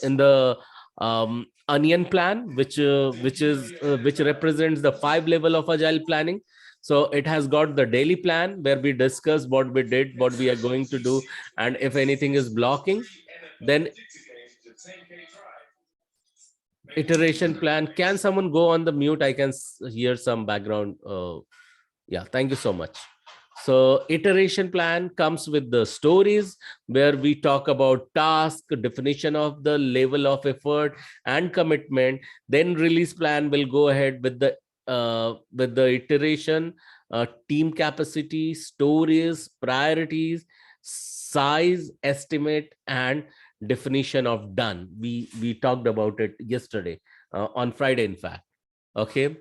in the onion plan, which represents the 5 level of agile planning. So it has got the daily plan where we discuss what we did, what we are going to do, and if anything is blocking. Then iteration plan. Can someone go on the mute? I can hear some background. Yeah, thank you so much. So iteration plan comes with the stories where we talk about task, definition of the level of effort and commitment. Then release plan will go ahead with the iteration, team capacity, stories, priorities, size, estimate, and definition of done. We talked about it yesterday, on Friday, in fact. Okay,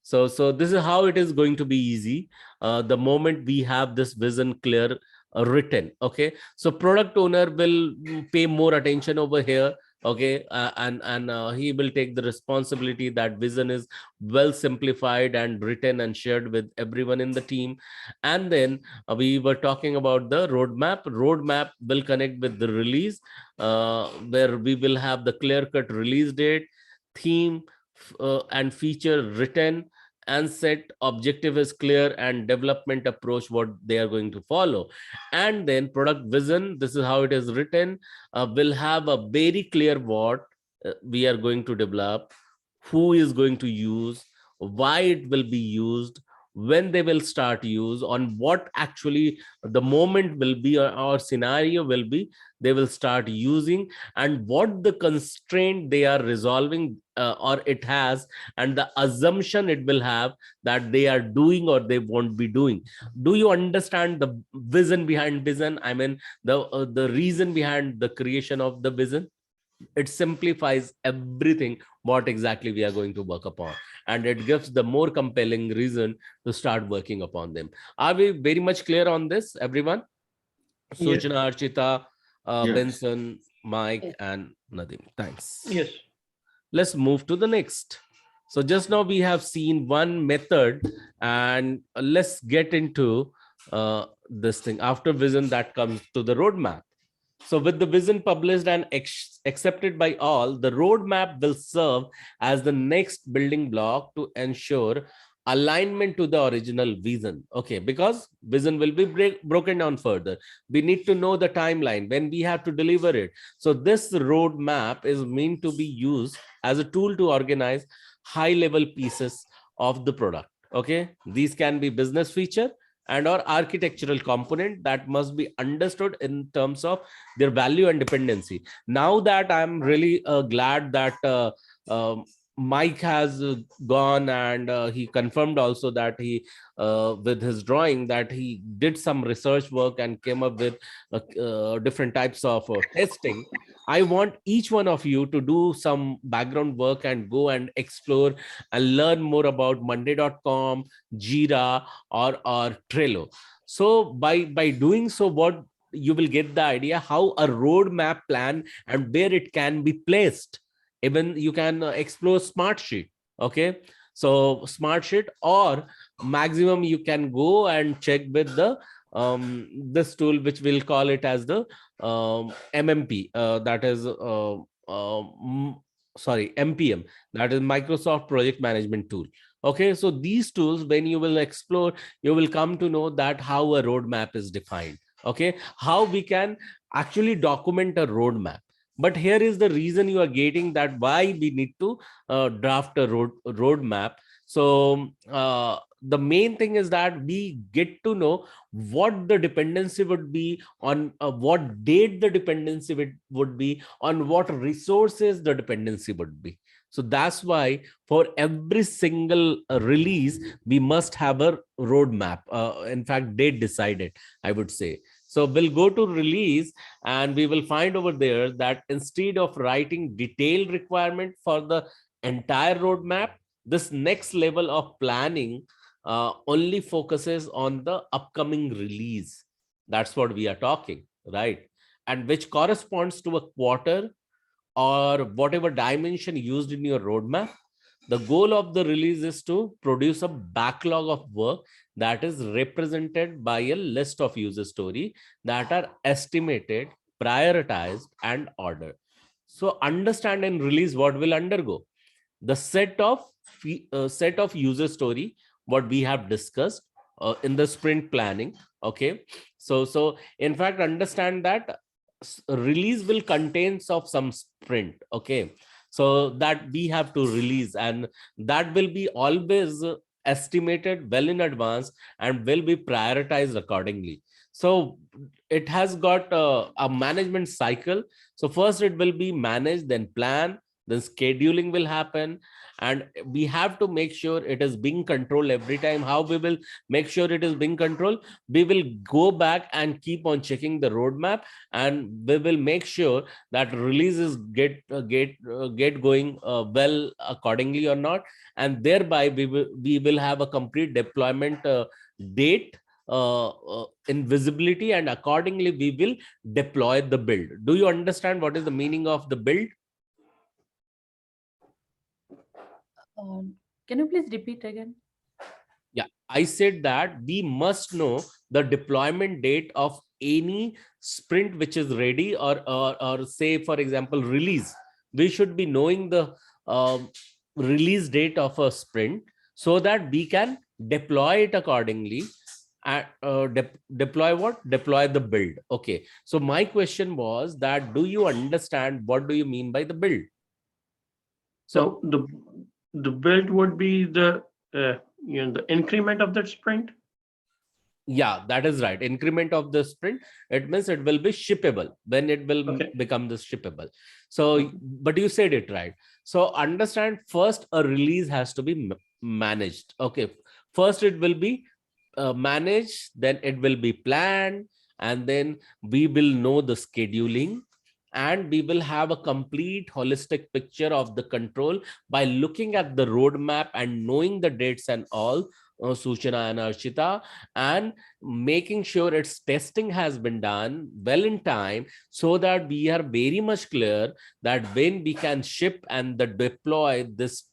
so this is how it is going to be easy the moment we have this vision clear, written. Okay, so product owner will pay more attention over here. Okay, and he will take the responsibility that vision is well simplified and written and shared with everyone in the team. And then we were talking about the roadmap will connect with the release, where we will have the clear cut release date, theme, and feature written and set, objective is clear, and development approach what they are going to follow. And then product vision, this is how it is written, will have a very clear what we are going to develop, who is going to use, why it will be used, when they will start use, on what actually the moment will be, or scenario will be they will start using, and what the constraint they are resolving, or it has, and the assumption it will have that they are doing or they won't be doing. Do you understand the vision behind vision? I mean, the reason behind the creation of the vision. It simplifies everything what exactly we are going to work upon, and it gives the more compelling reason to start working upon them. Are we very much clear on this, everyone? Yes. Sujana, Archita, Yes. Benson, Mike, Yes. and Nadim. Thanks. Yes. Let's move to the next. So just now we have seen one method, and let's get into this thing. After vision, that comes to the roadmap. So with the vision published and accepted by all, the roadmap will serve as the next building block to ensure alignment to the original vision. Okay, because vision will be broken down further. We need to know the timeline when we have to deliver it. So this roadmap is meant to be used as a tool to organize high level pieces of the product. Okay, these can be business feature and or architectural component that must be understood in terms of their value and dependency. Now that I'm really glad that Mike has gone, and he confirmed also that he with his drawing that he did some research work and came up with different types of testing. I want each one of you to do some background work and go and explore and learn more about monday.com, Jira, or Trello. So by doing so, what you will get the idea how a roadmap plan and where it can be placed. Even you can explore Smartsheet. Okay, so Smartsheet, or maximum you can go and check with the this tool, which we'll call it as the MMP, that is sorry, MPM, that is Microsoft Project Management Tool. Okay, so these tools, when you will explore, you will come to know that how a roadmap is defined. Okay, how we can actually document a roadmap. But here is the reason you are getting that why we need to draft a roadmap. So the main thing is that we get to know what the dependency would be on, what date the dependency would be, on what resources the dependency would be. So that's why for every single release, we must have a roadmap. In fact, date decided, I would say. So we'll go to release and we will find over there that instead of writing detailed requirement for the entire roadmap, this next level of planning only focuses on the upcoming release. That's what we are talking, right? And which corresponds to a quarter or whatever dimension used in your roadmap. The goal of the release is to produce a backlog of work that is represented by a list of user story that are estimated, prioritized, and ordered. So understand and release what will undergo the set of user story what we have discussed in the sprint planning. Okay, so in fact understand that release will contains of some sprint. Okay, so that we have to release, and that will be always estimated well in advance and will be prioritized accordingly. So it has got a management cycle. So first it will be managed, then plan, then scheduling will happen, and we have to make sure it is being controlled every time. How we will make sure it is being controlled? We will go back and keep on checking the roadmap, and we will make sure that releases get going well accordingly or not, and thereby we will have a complete deployment date in visibility, and accordingly we will deploy the build. Do you understand what is the meaning of the build? Can you please repeat again? Yeah, I said that we must know the deployment date of any sprint which is ready, or say for example release. We should be knowing the release date of a sprint so that we can deploy it accordingly. Deploy what? Deploy the build. Okay, so my question was that do you understand what do you mean by the build? So the build would be the the increment of that sprint. Yeah, that is right. Increment of the sprint, it means it will be shippable when it will become this shippable. So but you said it right. So understand, first a release has to be managed. Okay, first it will be managed, then it will be planned, and then we will know the scheduling, and we will have a complete holistic picture of the control by looking at the roadmap and knowing the dates and all, Suchana and Archita, and making sure its testing has been done well in time, so that we are very much clear that when we can ship and the deploy this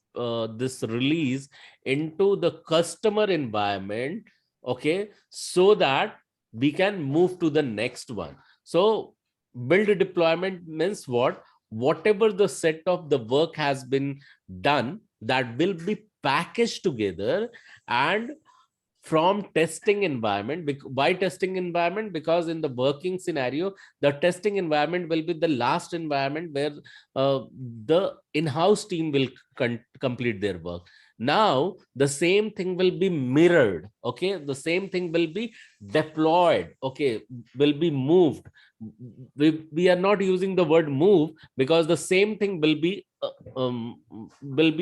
release into the customer environment. Okay, so that we can move to the next one. So build deployment means what? Whatever the set of the work has been done, that will be packaged together, and from testing environment. Why testing environment? Because in the working scenario, the testing environment will be the last environment where the in-house team will complete their work. Now the same thing will be mirrored. Okay, the same thing will be deployed. Okay, will be moved. We are not using the word move because the same thing will be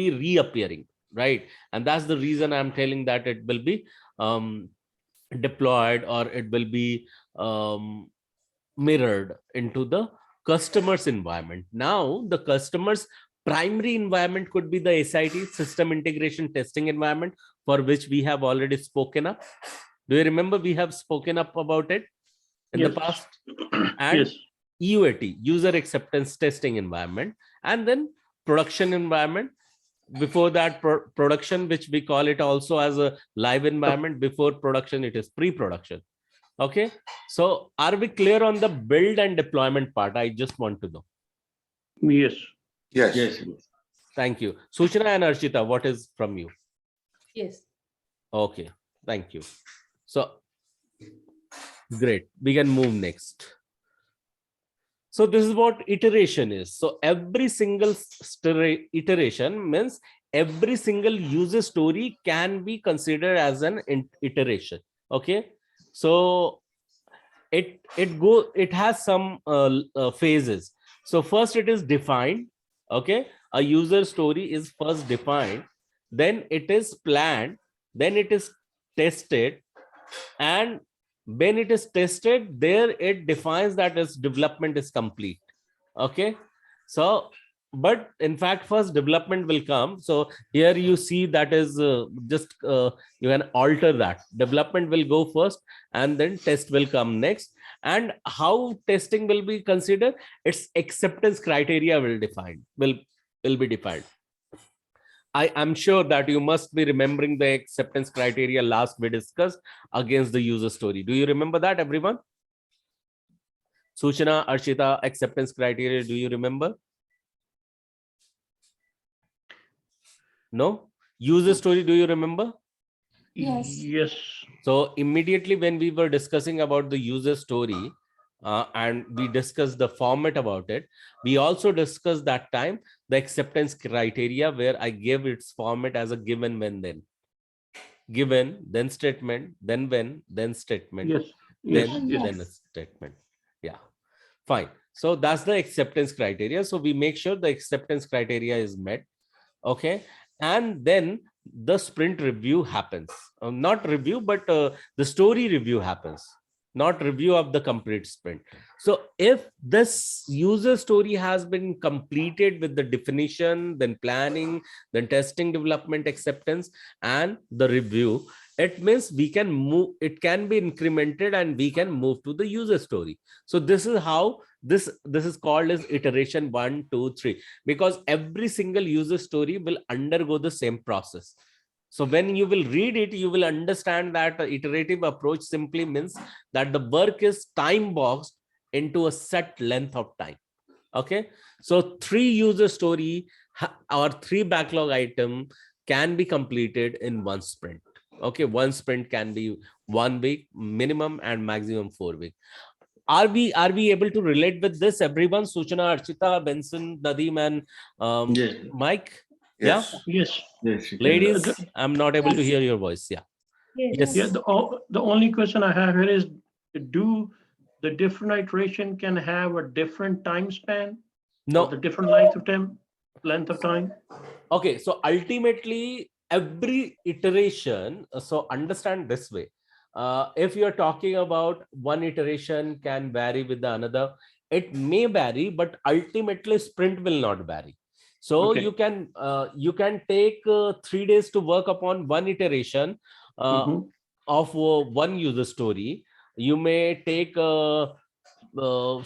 reappearing, right? And that's the reason I'm telling that it will be deployed, or it will be mirrored into the customer's environment. Now the customer's primary environment could be the SIT, system integration testing environment, for which we have already spoken up. Do you remember we have spoken up about it in the past? And UAT, user acceptance testing environment, and then production environment. Before that, production, which we call it also as a live environment. Before production, it is pre-production. Okay, so are we clear on the build and deployment part? I just want to know. Yes. Thank you. Suchana and Archita, what is from you? Yes. Okay, thank you. So great, we can move next. So this is what iteration is. So every single iteration means every single user story can be considered as an iteration. Okay, so it has some phases. So first it is defined. Okay, a user story is first defined, then it is planned, then it is tested, and when it is tested, there it defines that its development is complete. Okay, so but in fact first development will come. So here you see that is just you can alter that. Development will go first and then test will come next. And how testing will be considered, its acceptance criteria will be defined. I am sure that you must be remembering the acceptance criteria last we discussed against the user story. Do you remember that, everyone? Suchana, Arshita, acceptance criteria, do you remember? No? User story, do you remember? Yes. So immediately when we were discussing about the user story, and we discussed the format about it, we also discussed that time the acceptance criteria, where I gave its format as a given, when, then. Given, then statement, then when, then statement, Yes. Yes. then a statement. Yeah, fine. So that's the acceptance criteria. So we make sure the acceptance criteria is met. Okay, and then the sprint review happens. Not review, but the story review happens, not review of the complete sprint. So if this user story has been completed with the definition, then planning, then testing, development, acceptance, and the review, it means we can move, it can be incremented and we can move to the user story. So this is how this is called as iteration 1, 2, 3, because every single user story will undergo the same process. So when you will read it, you will understand that the iterative approach simply means that the work is time boxed into a set length of time. Okay, so 3 user story or 3 backlog item can be completed in 1 sprint. Okay, 1 sprint can be 1 week minimum and maximum 4 weeks. Are we able to relate with this, everyone? Suchana, Archita, Benson, Nadeem, and Yes. Mike? Yes. Yes. Yes, you can. Ladies, I'm not able to hear your voice. Yeah. Yes. Yeah. The only question I have here is, do the different iteration can have a different time span or the No. different length of time? Okay, so ultimately every iteration, so understand this way, if you're talking about one iteration can vary with the another, it may vary, but ultimately sprint will not vary. So Okay. you can take 3 days to work upon one iteration Mhm. of one user story. You may take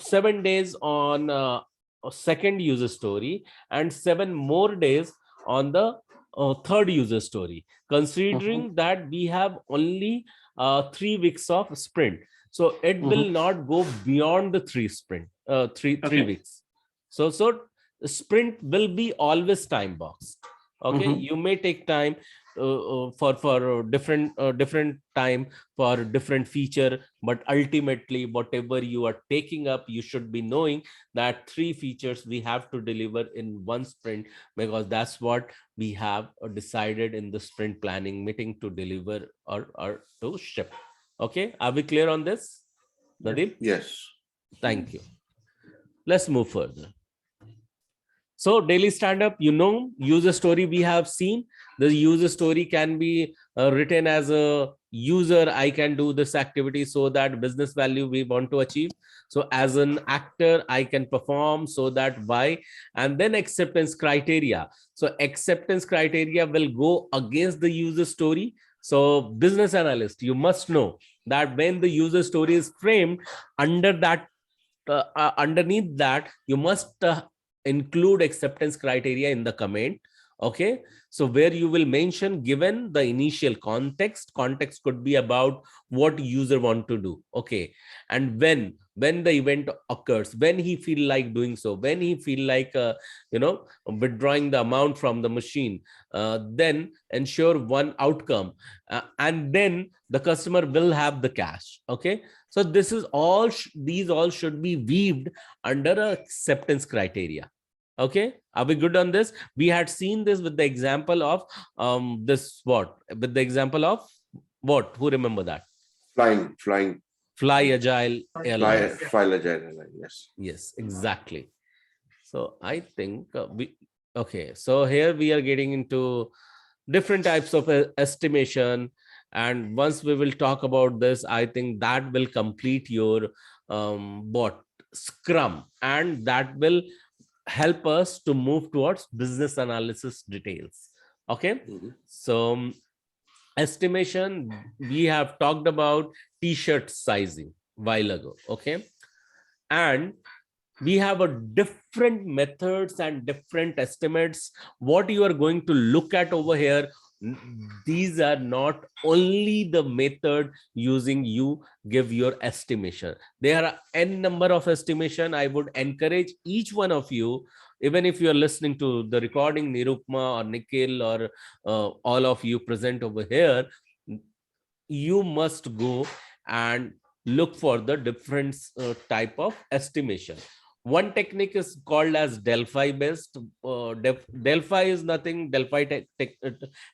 7 days on a second user story and 7 more days on the third user story, considering that we have only 3 weeks of sprint. So it will not go beyond the 3 Okay. weeks. So sprint will be always time boxed. Okay, you may take time for different time for different feature, but ultimately whatever you are taking up, you should be knowing that 3 features we have to deliver in 1 sprint, because that's what we have decided in the sprint planning meeting to deliver or to ship. Okay, are we clear on this, Nadeem? Yes. Thank you. Let's move further. So daily stand-up, user story we have seen. The user story can be written as a user, I can do this activity so that business value we want to achieve. So as an actor, I can perform so that why, and then acceptance criteria. So acceptance criteria will go against the user story. So business analyst, you must know that when the user story is framed, underneath that, you must include acceptance criteria in the comment. Okay, so where you will mention, given the initial context could be about what user want to do. Okay, and when the event occurs, when he feel like doing so, when he feel like withdrawing the amount from the machine, then ensure one outcome, and then the customer will have the cash. Okay, so this is all these all should be weaved under a acceptance criteria. Okay, are we good on this? We had seen this with the example of this what with the example of what, who remember that? Flying. Fly agile airline. Fly agile airline. Yes. Yes, exactly. So I think okay. So here we are getting into different types of estimation, and once we will talk about this, I think that will complete your what Scrum, and that will help us to move towards business analysis details. Okay, Mhm. so estimation, we have talked about t-shirt sizing while ago. Okay, and we have a different methods and different estimates. What you are going to look at over here, these are not only the method using you give your estimation. There are n number of estimation. I would encourage each one of you, even if you are listening to the recording, Nirupma or Nikhil or all of you present over here, you must go and look for the different type of estimation. One technique is called as Delphi based. Delphi is nothing. Delphi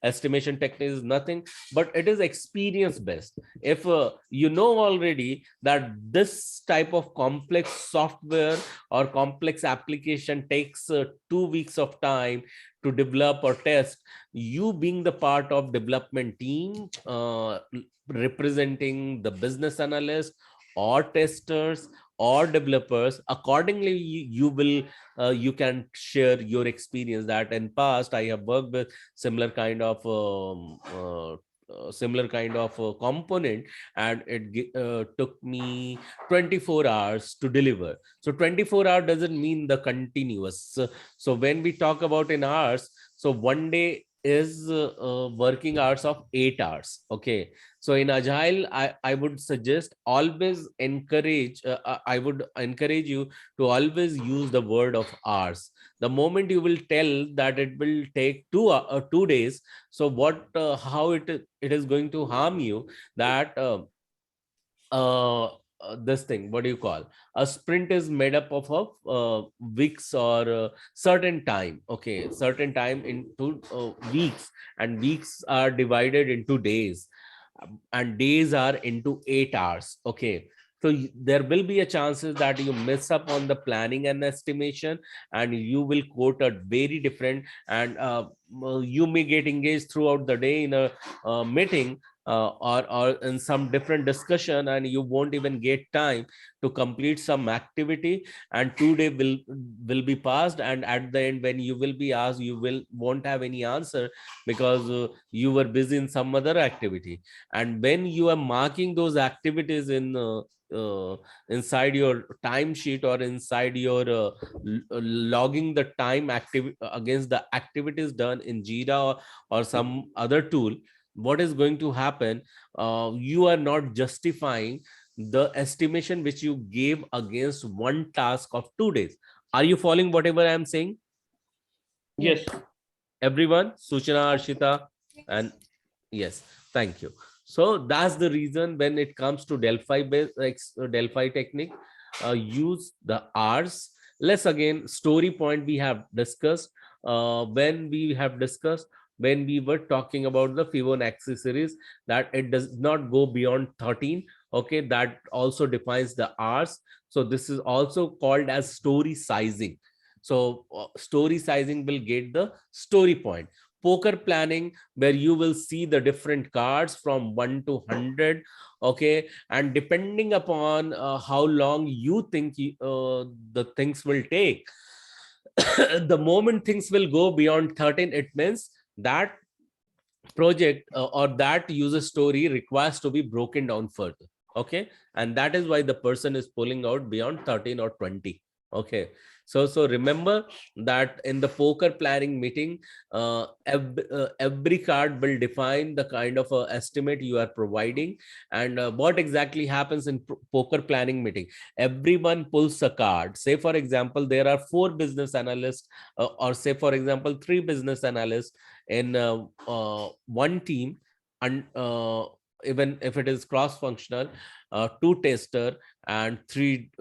estimation technique is nothing, but it is experience based. If you know already that this type of complex software or complex application takes 2 weeks of time to develop or test, you being the part of development team, representing the business analyst or testers or developers, accordingly you will you can share your experience that in past I have worked with similar kind of component, and it took me 24 hours to deliver. So 24 hours doesn't mean the continuous. So when we talk about in hours, so one day is working hours of 8 hours. Okay, so in agile, I would suggest always encourage, I would encourage you to always use the word of hours. The moment you will tell that it will take 2 days, so how it is going to harm you, that this thing, what do you call, a sprint is made up of weeks or certain time. Okay, certain time into weeks, and weeks are divided into days, and days are into 8 hours. Okay, so there will be a chances that you miss up on the planning and estimation, and you will quote a very different, and you may get engaged throughout the day in a meeting, or in some different discussion, and you won't even get time to complete some activity, and 2 day will be passed, and at the end when you will be asked, you will won't have any answer, because you were busy in some other activity. And when you are marking those activities in inside your timesheet, or inside your logging the time active against the activities done in Jira, or some other tool, what is going to happen, you are not justifying the estimation which you gave against one task of 2 days. Are you following whatever I am saying, Yes. everyone? Suchana, Arshita, and yes, thank you. So that's the reason when it comes to Delphi based, like Delphi technique, use the hours. Let's again story point we have discussed, when we were talking about the Fibonacci series, that it does not go beyond 13. Okay, that also defines the hours. So this is also called as story sizing. So story sizing will get the story point. Poker planning, where you will see the different cards from 1 to 100. Okay, and depending upon how long you think the things will take, the moment things will go beyond 13, it means that project or that user story requires to be broken down further. Okay, and that is why the person is pulling out beyond 13 or 20. Okay, so remember that in the poker planning meeting, every card will define the kind of estimate you are providing. And what exactly happens in poker planning meeting, everyone pulls a card. Say for example there are 4 business analysts, or say for example 3 business analysts in one team, and even if it is cross functional, 2 tester and 3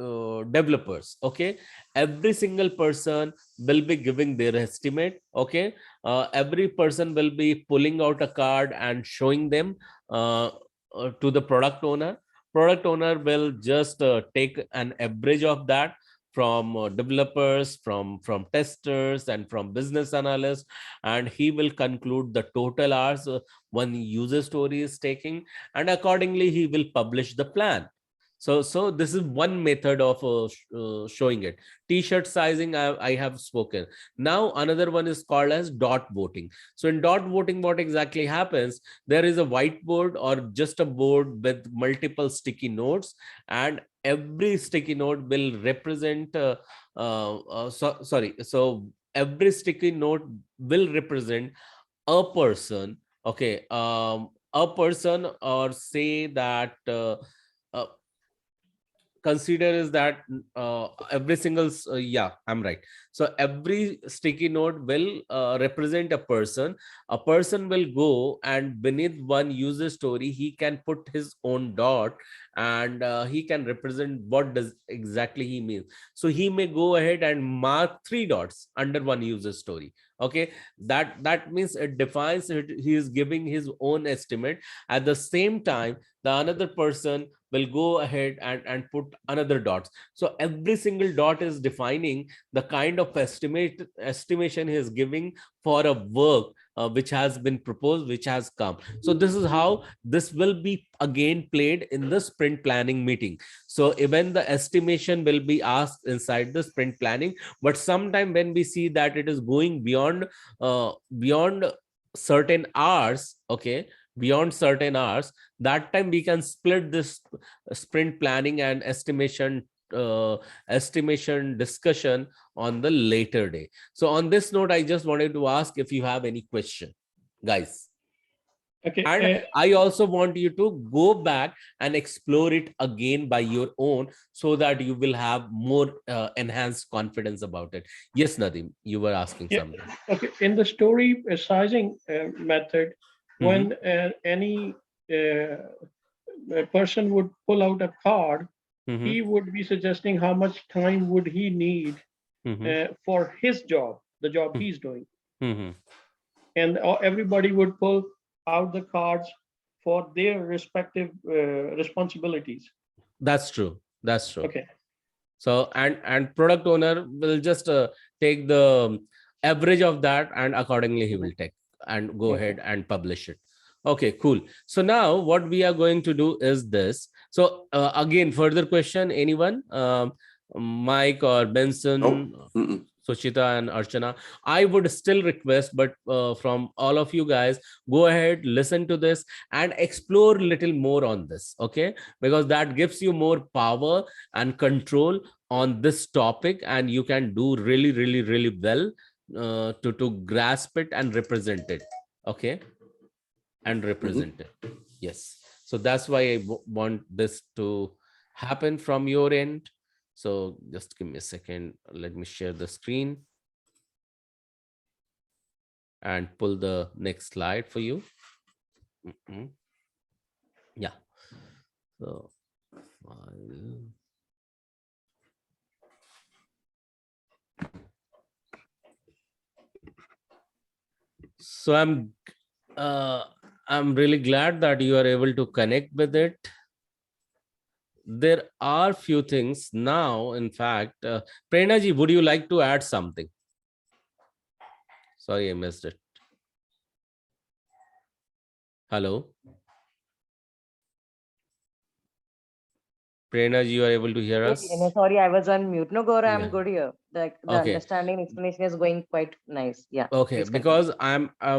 developers. Okay, every single person will be giving their estimate. Okay, every person will be pulling out a card and showing them to the product owner. Product owner will just take an average of that developers, from testers, and from business analysts, and he will conclude the total hours one user story is taking, and accordingly he will publish the plan. So this is one method of showing it. T-shirt sizing, I have spoken. Now another one is called as dot voting. So in dot voting, what exactly happens? There is a whiteboard or just a board with multiple sticky notes, and every sticky note will represent so every sticky note will represent a person. Okay, a person, or say that uh, consider is that every single yeah, I'm right. So every sticky note will represent a person. A person will go, and beneath one user story he can put his own dot, and he can represent what does exactly he means. So he may go ahead and mark 3 dots under one user story. Okay, that means it defines it, he is giving his own estimate. At the same time, the another person will go ahead and put another dots. So every single dot is defining the kind of estimation he is giving for a work which has been proposed, which has come. So this is how this will be again played in the sprint planning meeting. So even the estimation will be asked inside the sprint planning, but sometime when we see that it is going beyond certain hours, okay, beyond certain hours, that time we can split this sprint planning and estimation discussion on the later day. So on this note, I just wanted to ask if you have any question, guys. Okay. And I also want you to go back and explore it again by your own, so that you will have more enhanced confidence about it. Yes, Nadeem, you were asking Yeah. something. Okay. In the story sizing method, when any a person would pull out a card, he would be suggesting how much time would he need for his job, the job he's doing. And everybody would pull out the cards for their respective responsibilities. That's true. That's true. Okay. So and product owner will just take the average of that, and accordingly he will take and go ahead and publish it. Okay, cool. So now what we are going to do is this. So again, further question, anyone? Mike or Benson? Nope. Suchita and Archana, I would still request, but from all of you guys, go ahead, listen to this and explore a little more on this, okay? Because that gives you more power and control on this topic, and you can do really, really, really well to grasp it and represent it, okay? And represent it. Yes. So that's why I want this to happen from your end. So just give me a second. Let me share the screen and pull the next slide for you. Yeah. So I'm really glad that you are able to connect with it. There are few things now. In fact, Prerna ji, would you like to add something? Sorry, I missed it. Hello. Prerna ji, you are able to hear us? Sorry, I was on mute. No, Gaura, I'm Yeah. good here. The Okay. understanding explanation is going quite nice. Yeah. Okay, please continue. because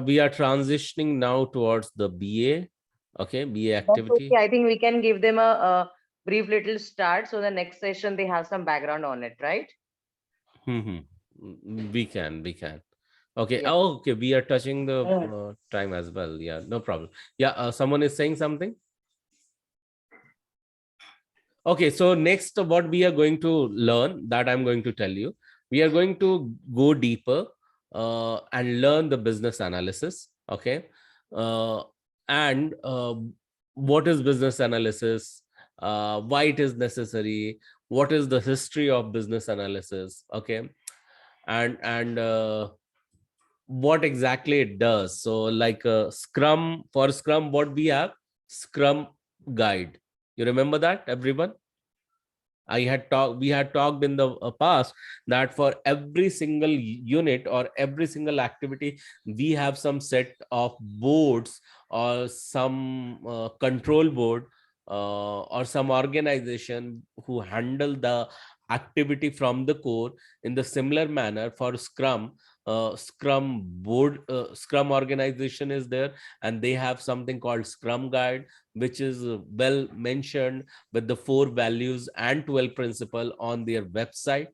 we are transitioning now towards the BA. Okay, BA That's activity. okay. I think we can give them a brief little start, so the next session they have some background on it, right? We can. Okay. Yeah. Oh, okay. We are touching the time as well. Yeah, no problem. Yeah, someone is saying something. Okay, so next, what we are going to learn, that I'm going to tell you, we are going to go deeper and learn the business analysis. Okay, and what is business analysis? Why it is necessary? What is the history of business analysis? Okay, and what exactly it does. So, like Scrum, for Scrum, what we have? Scrum guide. You remember that, everyone? We had talked in the past that for every single unit or every single activity, we have some set of boards or some control board or some organization who handle the activity from the core. In the similar manner, for Scrum organization is there, and they have something called Scrum Guide, which is well mentioned with the 4 values and 12 principle on their website.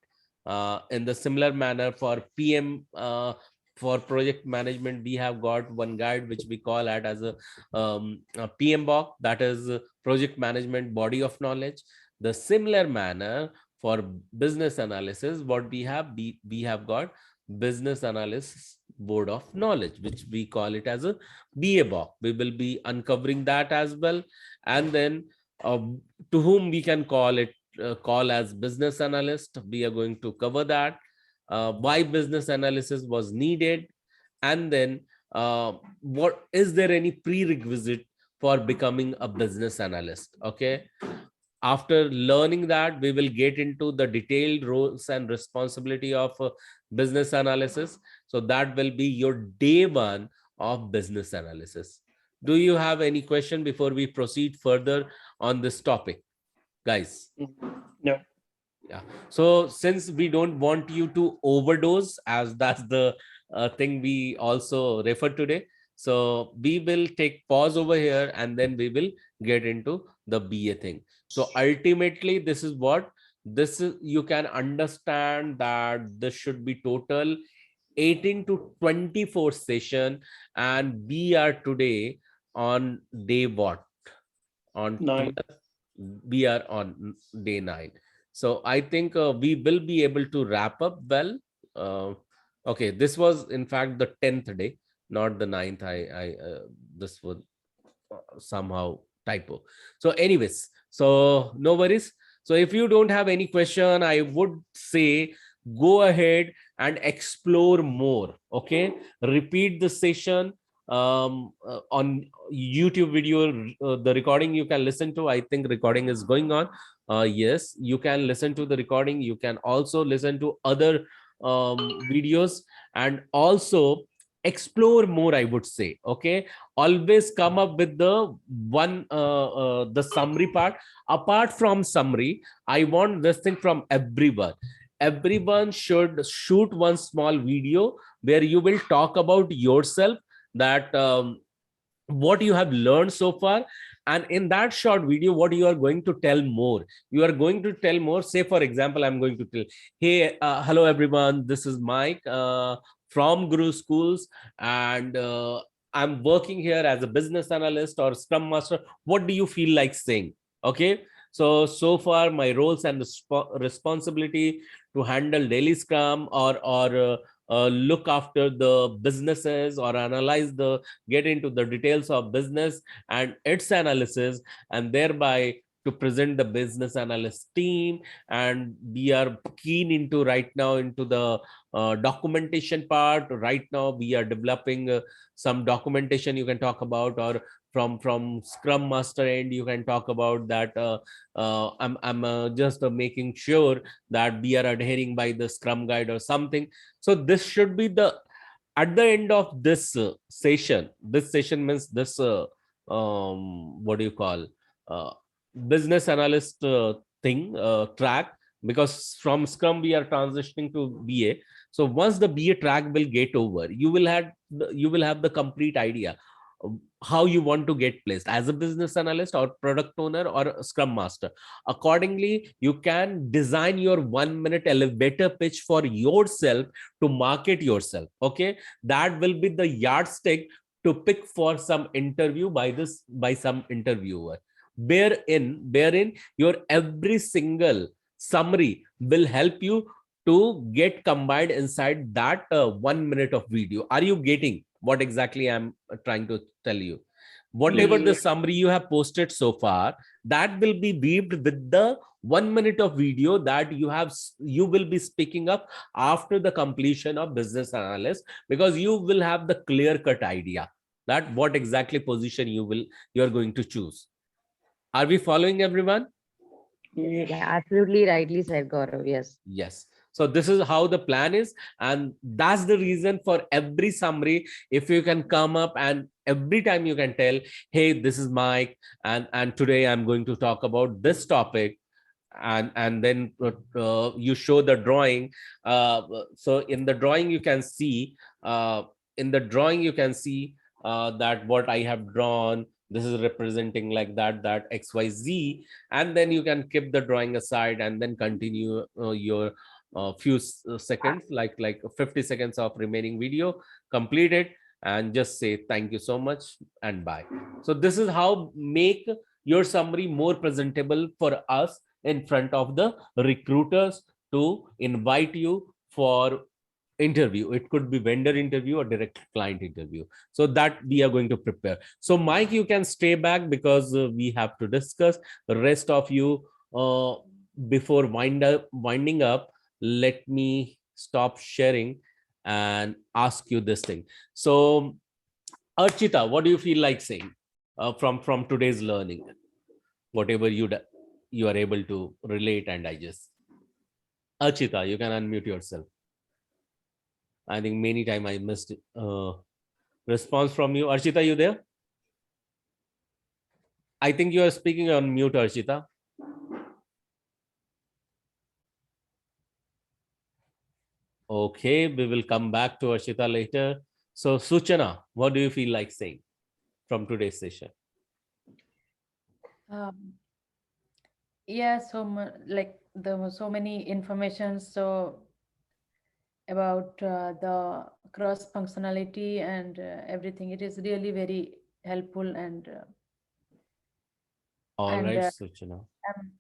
In the similar manner, for PM, for project management, we have got one guide which we call it as a PMBOK, that is project management body of knowledge. The similar manner for business analysis, what we have got business analysis board of knowledge, which we call it as a BABOK. We will be uncovering that as well. And then to whom we can call as business analyst, we are going to cover that, why business analysis was needed, and then what is there any prerequisite for becoming a business analyst. Okay, after learning that, we will get into the detailed roles and responsibility of business analysis. So that will be your day one of business analysis. Do you have any question before we proceed further on this topic, guys? No. Yeah. So since we don't want you to overdose, as that's the thing we also refer today, so we will take pause over here and then we will get into the BA thing. So ultimately, this is what this is. You can understand that this should be total 18 to 24 session, and we are today on day what? On 9. 12th, we are on day 9. So I think we will be able to wrap up well. Okay, this was in fact the 10th day, not the 9th. This was somehow typo. So anyways, so no worries. So if you don't have any question, I would say go ahead and explore more. Okay, repeat the session on YouTube video. The recording you can listen to. I think recording is going on. Yes, you can listen to the recording. You can also listen to other videos, and also explore more, I would say. Okay, always come up with the the summary part. Apart from summary, I want this thing from everyone should shoot one small video where you will talk about yourself, that what you have learned so far, and in that short video what you are going to tell more. You are going to tell more. Say for example, I'm going to tell, hey, hello everyone, this is Mike from Guru Schools, and I'm working here as a business analyst or scrum master. What do you feel like saying? Okay, so far my roles and responsibility to handle daily scrum, or look after the businesses, or analyze the get into the details of business and its analysis, and thereby to present the business analyst team. And we are keen into right now into the documentation part. Right now we are developing some documentation you can talk about, or from scrum master end you can talk about that. I'm just making sure that we are adhering by the scrum guide or something. So this should be the at the end of this session. This session means this what do you call, uh, business analyst thing track, because from scrum we are transitioning to BA. So once the BA track will get over, you will have the complete idea of how you want to get placed as a business analyst or product owner or a scrum master. Accordingly, you can design your 1 minute elevator pitch for yourself to market yourself. Okay, that will be the yardstick to pick for some interview by some interviewer. Wherein your every single summary will help you to get combined inside that 1 minute of video. Are you getting what exactly I'm trying to tell you? Whatever Yes. the summary you have posted so far, that will be weaved with the 1 minute of video that you will be speaking up after the completion of business analyst, because you will have the clear cut idea that what exactly position you are going to choose. Are we following, everyone? Yes. Yeah, absolutely rightly said, Gaurav. Yes. Yes. So this is how the plan is, and that's the reason for every summary. If you can come up and every time you can tell, hey, this is Mike, and today I'm going to talk about this topic, and then you show the drawing. So in the drawing you can see, that what I have drawn, this is representing like that XYZ, and then you can keep the drawing aside and then continue your few seconds, like 50 seconds of remaining video, complete it and just say thank you so much and bye. So this is how make your summary more presentable for us in front of the recruiters to invite you for interview. It could be vendor interview or direct client interview. So that we are going to prepare. So Mike, you can stay back because we have to discuss. The rest of you, before winding up, let me stop sharing and ask you this thing. So Archita, what do you feel like saying from today's learning, whatever you are able to relate and digest? Archita, you can unmute yourself. I think many time I missed response from you. Archita, you there? I think you are speaking on mute, Archita. Okay, we will come back to Archita later. So Suchana, what do you feel like saying from today's session? Yeah, like there were so many information about the cross functionality and everything. It is really very helpful, All and right, Suchana. I'm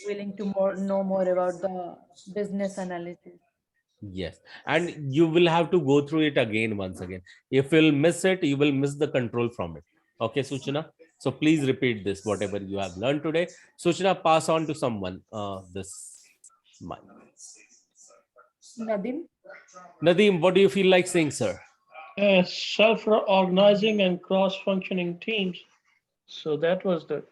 willing to know more about the business analysis. Yes, and you will have to go through it again once again. If you'll miss it, you will miss the control from it. Okay, Suchana. So please repeat this, whatever you have learned today. Suchana, pass on to someone this mic. Nadim? Nadeem, what do you feel like saying, sir? Self-organizing and cross-functioning teams. So that was the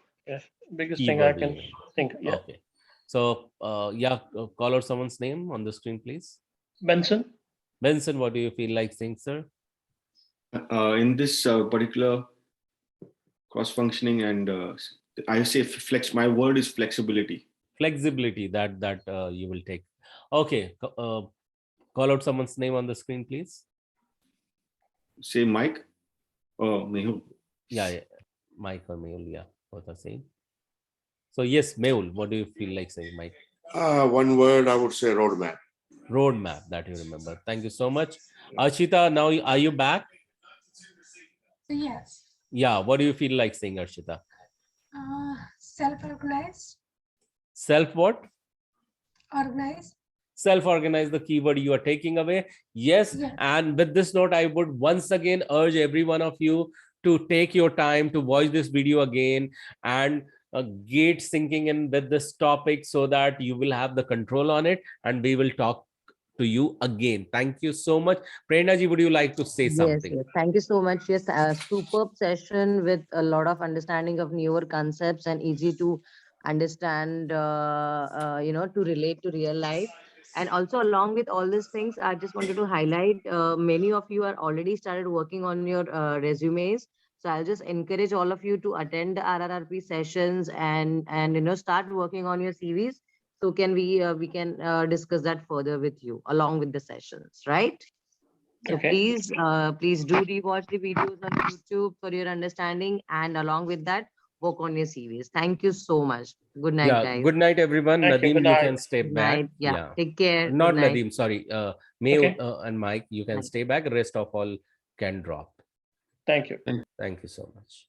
biggest thing I Keyword can even. think. Yeah. Okay. So call out someone's name on the screen, please. Benson. Benson, what do you feel like saying, sir? In this particular cross-functioning and I say my word is flexibility. Flexibility that you will take. Okay. Call out someone's name on the screen, please. Say Mike or Mehul. Yeah. Mike or Mehul, yeah, both are same. So yes, Mehul, what do you feel like saying, Mike? One word, I would say roadmap. Roadmap, that you remember. Thank you so much. Archita, now are you back? Yes. Yeah, what do you feel like saying, Archita? Self-organized. Self what? Organized. Self-organize, the keyword you are taking away. Yes. And with this note, I would once again urge every one of you to take your time to watch this video again and get syncing in with this topic so that you will have the control on it, and we will talk to you again. Thank you so much. Prerna ji, would you like to say Yes, something? yes. Thank you so much. Yes, a superb session with a lot of understanding of newer concepts and easy to understand, to relate to real life. And also, along with all these things, I just wanted to highlight many of you are already started working on your resumes. So I'll just encourage all of you to attend the RRRP sessions and start working on your CVs. So can we can discuss that further with you along with the sessions, right? So Okay. please do rewatch the videos on YouTube for your understanding, and along with that, work on your CVs. Thank you so much. Good night, Yeah, guys. good night, everyone. Thank you. Nadeem, Good you night. can stay Good back. night. Yeah. Yeah. Take care. Not Good night. Nadeem, sorry. Mayo Okay. and Mike, you can Night. stay back. Rest of all can drop. Thank you. Thank you so much.